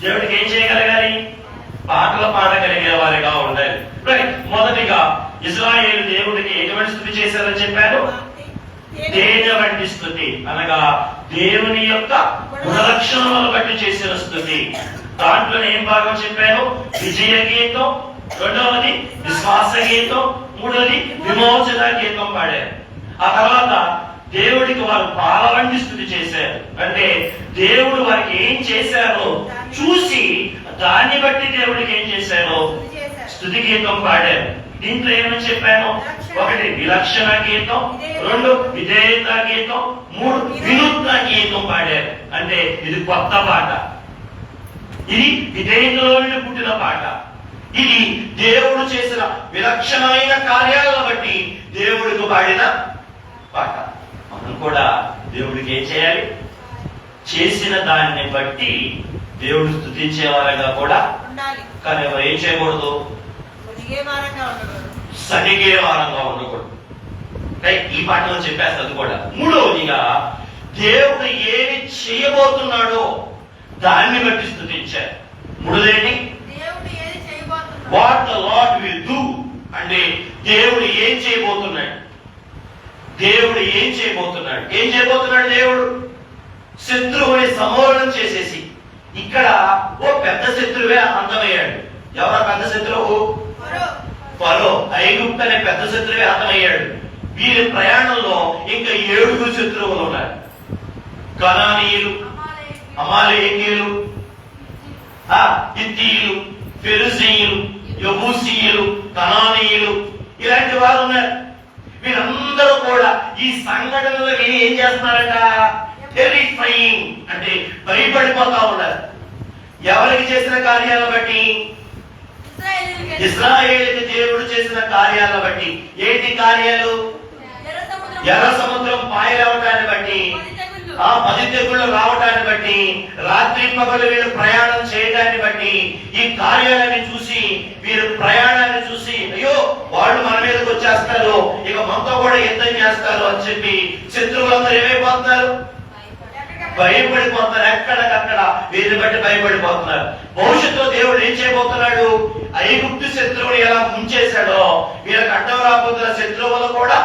దేవుడికి ఏం చేయగలగాలి? పాటలు పాడగలిగే వారిగా ఉండాలి. మొదటిగా ఇశ్రాయేలు దేవుడికి ఎటువంటి స్థుతి చేశారని చెప్పారు? తేనె వంటి స్థుతి, అనగా దేవుని యొక్క గుణలక్షణాలను బట్టి చేసిన స్థుతి. దాంట్లో ఏం భాగం చెప్పాను? విజయ గీతం, రెండవది విశ్వాస గీతం, మూడవది విమోచన గీతం పాడారు. ఆ తర్వాత దేవుడికి వారు పాల వంటి స్థుతి చేశారు. అంటే దేవుడు వారికి ఏం చేశారో చూసి దాన్ని బట్టి దేవుడికి ఏం చేశారో స్థుతి గీతం పాడారు. దీంట్లో ఏమని చెప్పాను? ఒకటి విలక్షణ గీతం, రెండు విధేయత గీతం, మూడు వినూత్న గీతం పాడారు. అంటే ఇది కొత్త పాట, ఇది విధేయతలో నుండి పుట్టిన పాట, ఇది దేవుడు చేసిన విలక్షణమైన కార్యాలను బట్టి దేవుడికి పాడిన పాట. మనం కూడా దేవుడికి ఏం చేయాలి? చేసిన దాన్ని బట్టి దేవుడు స్తుతించేవారుగా కూడా. కానీ ఎవరు ఏం చేయకూడదు? సనిగే వారంగా ఉండకూడదు. ఈ పాటలో చెప్పేస్తుంది కూడా. మూడవదిగా దేవుడు ఏమి చేయబోతున్నాడో దాన్ని బట్టి స్తుతించారు. మూడోదేంటి? What the lord will do. అంటే దేవుడు ఏం చేయబోతున్నాడు, దేవుడు ఏం చేయబోతున్నాడు, ఏం చేయబోతున్నాడు దేవుడు? శత్రువుని సమూలం చేసేసి, ఇక్కడ ఓ పెద్ద శత్రువే అంతమయ్యాడు. ఎవరా పెద్ద శత్రువు? ఫరో, ఐగుప్తు అనే పెద్ద శత్రువే అంతమయ్యాడు. వీరి ప్రయాణంలో ఇంకా 7 శత్రువులు ఉన్నారు. కనానీయులు, అమాలేకీయులు, హిత్తీయులు, ఫెరిజీయులు, యెబూసీయులు, కనానీయులు, ఇలాంటి వారు ఉన్నారు. వీరందరూ కూడా ఈ సంఘటనలో ఏం చేస్తున్నారంట? టెరిఫైయింగ్, అంటే భయపడిపోతా ఉన్నారు. ఎవరికి చేసిన కార్యాలను బట్టి? ఇశ్రాయేలుకి దేవుడు చేసిన కార్యాలను బట్టి. ఏంటి కార్యాలు? ఎర్ర సముద్రం పాయలవటాన్ని బట్టి, 10 తెగుళ్ళు రావటాన్ని బట్టి, రాత్రి పగలు వీళ్ళు ప్రయాణం చేయడాన్ని బట్టి, ఈ కార్యాలని చూసి, వీరు ప్రయాణాన్ని చూసి, అయ్యో వాళ్ళు మన మీదకి వచ్చేస్తారు, ఇక మనతో కూడా యుద్ధం చేస్తారు అని చెప్పి శత్రువులందరూ ఏమైపోతున్నారు? భయపడిపోతున్నారు. ఎక్కడికక్కడ వీరిని బట్టి భయపడిపోతున్నారు. భవిష్యత్తులో దేవుడు ఏం చేయబోతున్నాడు? ఐగుప్తు శత్రువుని ఎలా ముంచేశాడో వీళ్ళకి అడ్డం రాబోతున్న శత్రువులు కూడా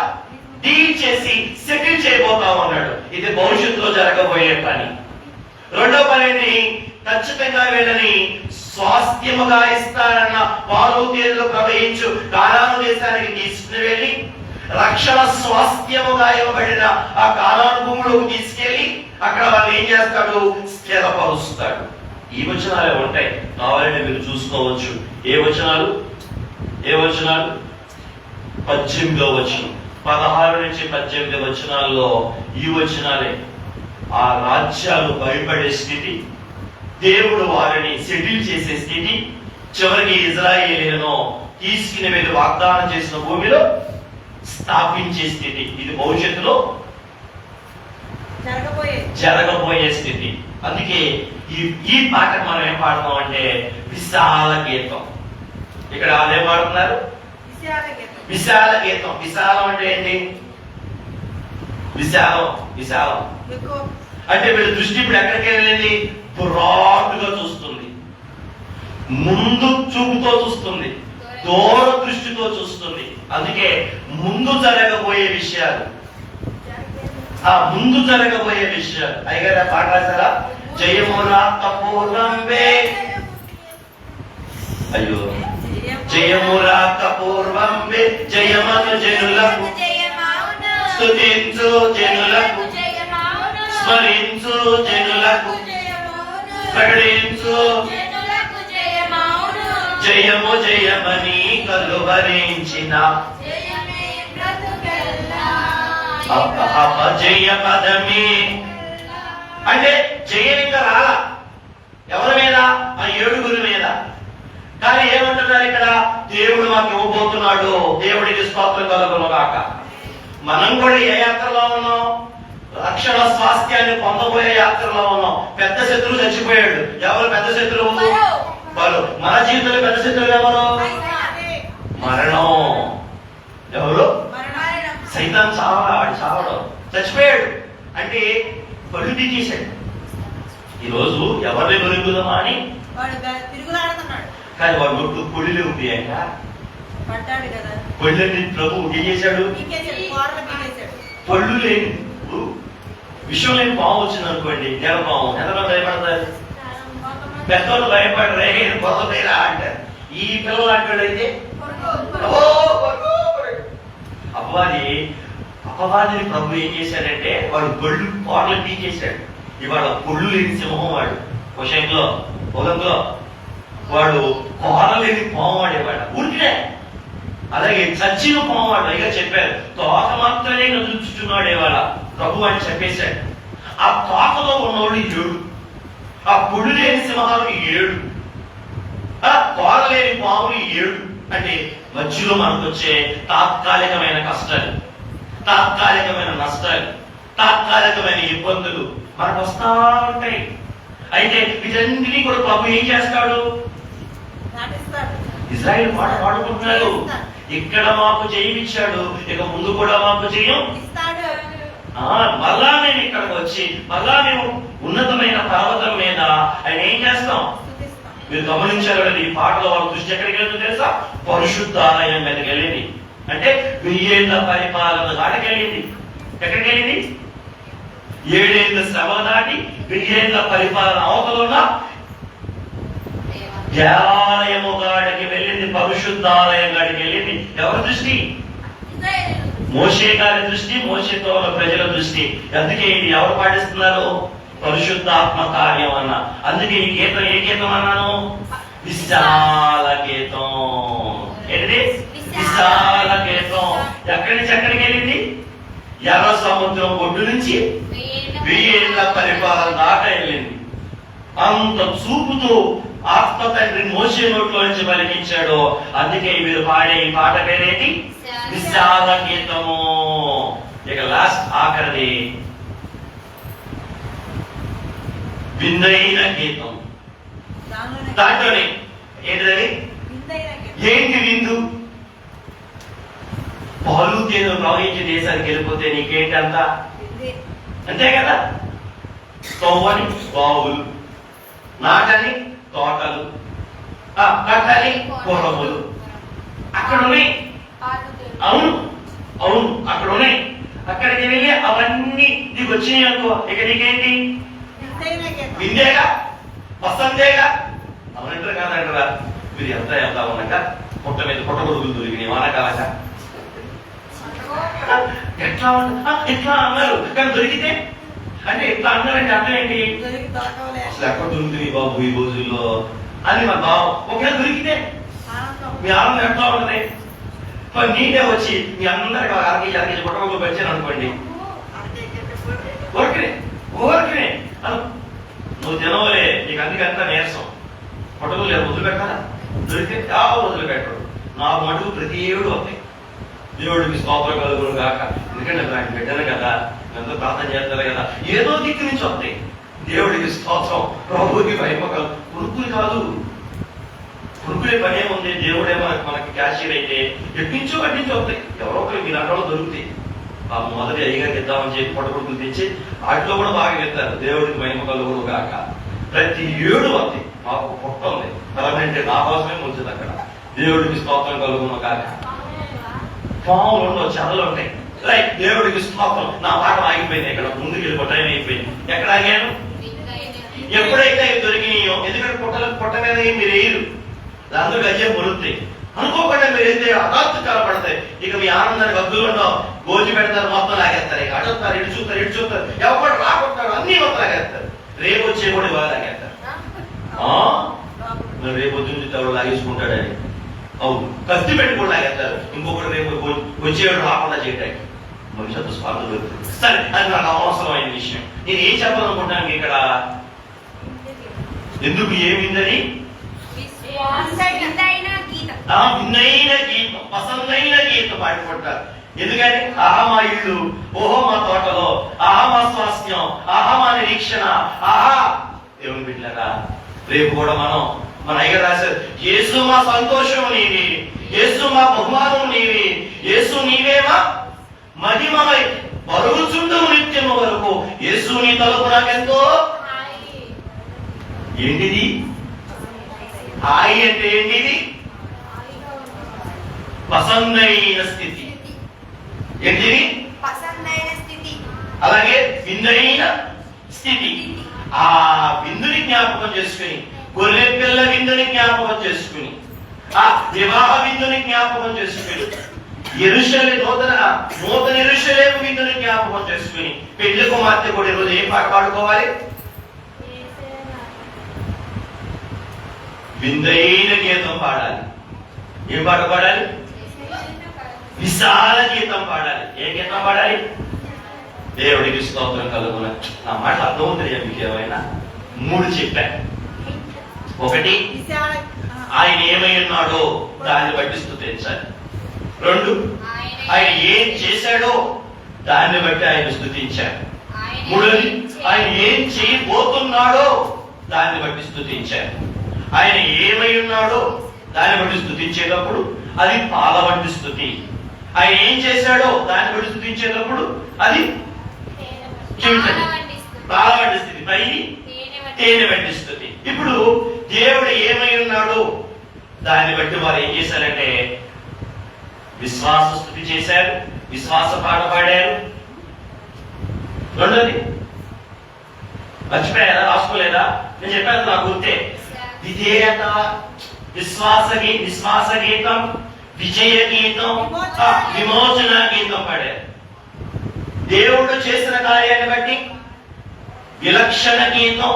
డీల్ చేసి సెటిల్ చేయబోతా ఉన్నాడు. ఇది భవిష్యత్తులో జరగబోయే పని. రెండో పని ఏంటి? ఖచ్చితంగా వీళ్ళని స్వాస్థ్యముగా ఇస్తారన్న పాలు తేనెలు ప్రవహించు కానాను దేశానికి తీసుకుని వెళ్ళి, రక్షణ స్వాస్థ్యముగా ఇవ్వబడిన ఆ కానాను భూములకు తీసుకెళ్లి అక్కడ వాళ్ళు ఏం చేస్తాడు? స్థిరపరుస్తాడు. ఈ వచనాలే ఉంటాయి, కావాలంటే మీరు చూసుకోవచ్చు. ఏ వచనాలు? 18వ వచనం, 16 నుంచి 18 వచనాల్లో ఈ వచనాలే. ఆ రాజ్యాలు భయపడే స్థితి, దేవుడు వారిని సెటిల్ చేసే స్థితి, చివరికి ఇజ్రాయేలీలను తీసుకుని వెళ్ళి వాగ్దానం చేసిన భూమిలో స్థాపించే స్థితి, ఇది భవిష్యత్తులో జరగబోయే స్థితి. అందుకే ఈ పాట మనం ఏం పాడుతాం అంటే విశాల గీతం. ఇక్కడ అదే పాడుతున్నారు, విశాల గీతం. విశాలం అంటే ఏంటి? విశాలం అంటే వీళ్ళ దృష్టి ఇప్పుడు ఎక్కడికి వెళ్ళింది? బ్రాడ్గా చూస్తుంది, ముందు చూపుతో చూస్తుంది, దూర దృష్టితో చూస్తుంది. అందుకే ముందు జరగబోయే విషయాలు, అయ్యగారు పాట రాశారా? జయమురా కపూర్వంబే, అయ్యో జయమురా కపూర్వంబే, జయమను జనులకు స్తుతించు, జనులకు స్మరించు, జనులకు ప్రకటించు, జయము జయమని కలువరించిన అపజయ పదమే. అంటే జయం ఇంకా రాలా ఎవరి మీద? ఆ 7 మీద. కానీ ఏమంటున్నారు ఇక్కడ? దేవుడు మాకు ఇవ్వబోతున్నాడు, దేవుడికి స్తోత్రం కలుగును గాక. మనం కూడా ఏ యాత్రలో ఉన్నాం? రక్షణ స్వాస్థ్యాన్ని పొందబోయే యాత్రలో ఉన్నాం. పెద్ద శత్రువు చచ్చిపోయాడు. ఎవరు పెద్ద శత్రువు? వారు. మన జీవితంలో పెద్ద శత్రువు ఎవరు? మరణం. ఎవరు? సైతాన్ చావడం, చచ్చిపోయాడు. అంటే పళ్ళు తీసేశాడు. ఈరోజు ఎవరిని దొరుకుదామా అని కానీ వాడు ఒట్టు పొడిలే ఉంది. ఆయన పళ్ళని ప్రభు ఏం చేశాడు? పళ్ళు లేని విషయం లేని పాము వచ్చింది అనుకోండి, నెల పాము, ఎంతమంది భయపడతారు? పెద్దోళ్ళు భయపడరే, పొరలేరా అంటారు. ఈ పిల్లలు అంటాడైతే అపవాదిని ప్రభు ఏం చేశాడంటే వాడు గొళ్ళు కోరలు పీకేశాడు. ఇవాళ పొళ్ళు లేని సింహం వాడు. పొలంలో వాడు కోరలేని పాము వాడేవాడు. ఊరికినే అలాగే చచ్చిన పాము వాడు పైగా చెప్పారు, తోక మాత్రమే కదులుచుచున్నాడు ఇవాళ ప్రభు అని చెప్పేశాడు. ఆ తోకలో ఉన్నవాడు 7, ఆ పొడి లేని సింహాలు 7, ఆ కోర లేని పాములు 7. అంటే మధ్యలో మనకు వచ్చే తాత్కాలికమైన కష్టాలు, తాత్కాలికమైన నష్టాలు, తాత్కాలికమైన ఇబ్బందులు మనకు వస్తా ఉంటాయి. అయితే వీటన్నిటినీ కూడా ప్రభు ఏం చేస్తాడు? ఇజ్రాయిల్ పాట పాడుకుంటున్నాడు, ఇక్కడ మాకు జయం ఇచ్చాడు, ఇక ముందు కూడా మాకు జయం మళ్ళా మేము ఇక్కడికి వచ్చి మళ్ళా మేము ఉన్నతమైన పర్వతం మీద ఆయన ఏం చేస్తాం? మీరు గమనించారు కదా, ఈ పాటలో వాళ్ళ దృష్టి ఎక్కడికి వెళ్తుందో తెలుసా? పరిశుద్ధాలయం మీదకి వెళ్ళింది. అంటే 1000 ఏళ్ల పరిపాలన దాటికి వెళ్ళింది. ఎక్కడికి వెళ్ళింది? 7 ఏళ్ల శ్రమ దాటి 1000 ఏళ్ల పరిపాలన అవతలున్న దేవాలయము గాడికి వెళ్ళింది, పరిశుద్ధాలయం గాడికి వెళ్ళింది. ఎవరి దృష్టి? మోషే గారి దృష్టి, మోషేతో ఉన్న ప్రజల దృష్టి. అందుకే ఇది ఎవరు పాటిస్తున్నారు? పరిశుద్ధాత్మ కార్యం అన్న. అందుకే ఈ గీతం ఏ గీతం అన్నాను? విశాల గీతం. ఏంటిది? విశాల గీతం. ఎక్కడి నుంచి ఎక్కడికి వెళ్ళింది? ఎర్ర సముద్రం ఒడ్డు నుంచి 1000 ఏళ్ల పరిపాలన దాకా వెళ్ళింది. అంత చూపుతూ ఆత్మ తండ్రి మోషే నోట్లో నుంచి పలికించాడు. అందుకే వీరు పాడే ఈ పాట పేరేంటి? విశాల గీతము. ఇక లాస్ట్ ఆఖరిది విందైన గీతం. దాంట్లోనే ఏంటిది? ఏంటి విందు? పాలు తేనెలు ప్రవహించే దేశానికి వెళ్ళిపోతే నీకేంటంతా? అంతే కదా. తవ్వని బావులు, నాటని తోటలు, కట్టని పొలములు అక్కడ ఉన్నాయి. అవును అవును అక్కడ ఉన్నాయి. అక్కడికి వెళ్ళి అవన్నీ నీకు వచ్చినాయి అనుకో, ఇక నీకేంటి? విందేగా, వసంతేగా. అవునంటారు కాదంటారా? మీరు ఎంత ఎంత ఉన్నాక పుట్ట మీద పుట్ట కొడుకులు దొరికినాయి వానకాలక. ఎట్లా ఎట్లా అన్నారు? కానీ దొరికితే అంటే ఎట్లా అన్నారంటే అర్థం ఏంటి? అసలు ఎక్కడ దొరుకుతుంది బాబు ఈ రోజుల్లో అని మా బాబు. ఒకవేళ దొరికితే మీ ఆనందం ఎట్లా ఉంటుంది? నీటే వచ్చి మీ అందరికి అరకేజీ పుట్టగొలు వచ్చాను అనుకోండి, ఊరికినే ఊరికినే నువ్వు తినవలే, నీకు అందుకంతా నీరసం. పుట్టగొలు లేదు, వదిలిపెట్టాలా? దొరికితే వదిలిపెట్టడు. నాకు మటుకు ప్రతి ఏడు వస్తాయి. దేవుడికి స్తోత్రం కలుగును కాక. ఎందుకంటే నాకు బిడ్డలు కదా, ఎంతో ప్రార్థన చేస్తారు కదా, ఏదో దిక్కు నుంచి వస్తాయి. దేవుడికి స్తోత్రం, ప్రభువుకి భయపకలు. పురుకులు కాదు, పురుకులే పనే ఉంది. దేవుడే మనకి క్యాషియర్ అయితే ఎట్టించో అట్టించి వస్తాయి. ఎవరో ఒకరు మీ రంగంలో దొరుకుతాయి. ఆ మొదటి అయ్యగారికి ఇద్దామని చెప్పి పొట్టకొడుకులు తెచ్చి వాటిలో కూడా బాగా ఇస్తారు. దేవుడికి మహిమ కలుగును కాక. ప్రతి ఏడు వస్తాయి. మాకు పుట్ట ఉంది, అలాంటి నా కోసమే ముంచుది అక్కడ. దేవుడికి స్తోత్రం కలుగును కాక. పాములు ఉండవు, చెదలు ఉంటాయి. రైట్, దేవుడికి స్తోత్రం. నా పాట ఆగిపోయింది, ఇక్కడ ముందుకు వెళ్ళిపో, టైం అయిపోయింది. ఎక్కడ ఆగాను? ఎప్పుడైతే దొరికినాయో, ఎందుకంటే పుట్ట మీద మీరు వేయరు, దాంతో అయ్యే మొలుతాయి. అనుకోకుండా మీరు అయితే హఠాత్తు పడతాయి. ఇక మీ ఆనందానికి హద్దులు ఉండవు. గోజు పెడతారు, మొత్తం లాగేస్తారు. ఇక అడుగుతారు, ఇటు చూస్తారు, ఇటు చూస్తారు, ఎవరు రాకుంటారు, అన్ని మొత్తం లాగేస్తారు. రేపు వచ్చే కూడా ఇవాళ లాగేస్తారు. రేపు వచ్చి ఎవరు లాగేసుకుంటాడని. అవును, కత్తి పెట్టి కూడా లాగేస్తారు. ఇంకొకటి రేపు వచ్చేవాడు రాకుండా చేయడానికి. భవిష్యత్తు స్వార్థం. సరే, అది నాకు అవసరమైన విషయం. నేను ఏం చెప్పాలనుకుంటాను ఇక్కడ? ఎందుకు ఏమిందని? విన్నైన గీతం, పసందైన గీతం పాడుకుంటారు. ఎందుకని? ఆహా మా ఇల్లు, ఓహో మా తోటలో, ఆహా మా స్వాస్థ్యం, ఆహా మా నిరీక్షణ, ఆహా దేవుని బిడ్డలారా. రేపు కూడా మన అయ్య రాశారు, యేసు మా సంతోషం నీవి, యేసు మా బహుమానం నీవి, యేసు నీవేమా మహిమమై బరుగుచుండవు నిత్యము వరకు, యేసు నీ తలుపు నాకెంతో. ఏంటిది హాయి అంటే? ఏంటిది? పసందైన స్థితి. ఏంటిది? అలాగే విందైన స్థితి. ఆ విందుని జ్ఞాపకం చేసుకుని, గొర్రె పిల్ల విందుని జ్ఞాపకం చేసుకుని, ఆ వివాహ విందుని జ్ఞాపకం చేసుకుని, నూతన యెరూషలేము విందుని జ్ఞాపకం చేసుకుని, పెళ్లి కుమార్తె కూడా ఈరోజు ఏం పాట పాడుకోవాలి? విందైన గీతం పాడాలి. ఏం పాట పాడాలి? విశాల గీతం పాడాలి. ఏ గీతం పాడాలి? దేవుడికి స్తోత్రం కలుగున. నా మాట అర్థమవుతుంది మీకు ఏమైనా? 3 చెప్పాను. 1, ఆయన ఏమై ఉన్నాడో దాన్ని బట్టి స్తుతించాలి. 2, ఆయన ఏం చేశాడో దాన్ని బట్టి ఆయన స్తుతించాడు. 3, ఆయన ఏం చేయబోతున్నాడో దాన్ని బట్టి స్తుతించాడు. ఆయన ఏమై ఉన్నాడో దాన్ని బట్టి స్తుతించేటప్పుడు అది పాల వంటి స్తుతి. ఆయన ఏం చేశాడో దాన్ని బట్టి స్తుతించేటప్పుడు అది పాల వంటి స్థితి, పైని తేనె వంటి స్థుతి. ఇప్పుడు దేవుడు ఏమై ఉన్నాడో దాన్ని బట్టి వారు ఏం చేశారంటే విశ్వాస స్థుతి చేశారు, విశ్వాస పాట పాడారు. 2, మర్చిపోయారా? రాసుకోలేదా? నేను చెప్పాను, నా గుర్తే. విధేయత, విశ్వాస గీతం, విజయ గీతం, విమోచన గీతం పాడారు. దేవుడు చేసిన కార్యాన్ని బట్టి విలక్షణ గీతం,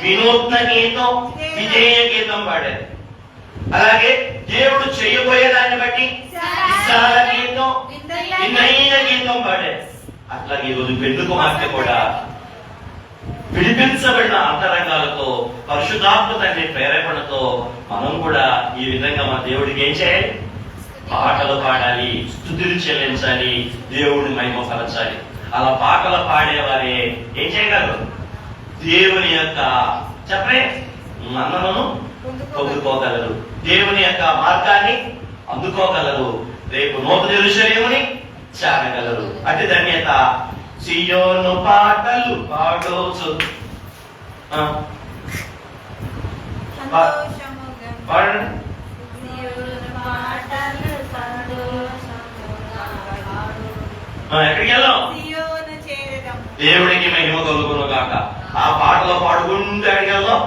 వినూత్న గీతం, విజయ గీతం పాడారు. అలాగే దేవుడు చేయబోయే దాన్ని బట్టి విశాల గీతం, వినయ గీతం పాడారు. అట్లాగే ఈరోజు పెళ్లి కుమార్తె కూడా విడిపించబడిన అంతరంగాలతో పరిశుద్ధాత్మ తండ్రి ప్రేరేపణతో మనం కూడా ఈ విధంగా మన దేవుడికి ఏం చేయాలి? పాటలు పాడాలి, స్తుతులు చెల్లించాలి, దేవుడిని మహిమపరచాలి. అలా పాటలు పాడేవారే ఏం చేయగలరు? దేవుని యొక్క చెప్పే మన్ననను పొందుకోగలరు, దేవుని యొక్క మార్గాన్ని అందుకోగలరు, రేపు నూతన యెరూషలేముని చేరగలరు. అతి ధన్యత. సియోను పాటలు పాడోచు పాడండి. ఎక్కడికి వెళ్దాం? దేవుడికి మహిమ కలుగును గాక. ఆ పాటలో పాడుకుంటూ ఎక్కడికి వెళ్దాం?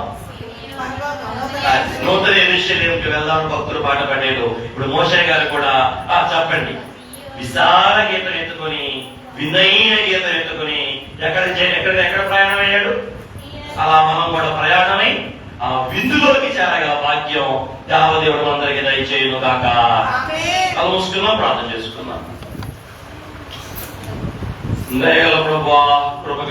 నూతన యెరూషలేముకి వెళ్దాం. భక్తులు పాట పాడారు. ఇప్పుడు మోషే గారు కూడా చెప్పండి, విశాల గీతం ఎత్తుకొని, వినైన గీతం ఎత్తుకొని ఎక్కడ ప్రయాణం అయ్యాడు? అలా మనం కూడా ప్రయాణమై ఆ విందులోకి చేరగల భాగ్యం దేవదేవుడు అందరికీ దయచేయును గాక. అలా మూసుకున్నాం, ప్రార్థన చేసుకున్నాం. దయగల ప్రభువా, కృపగల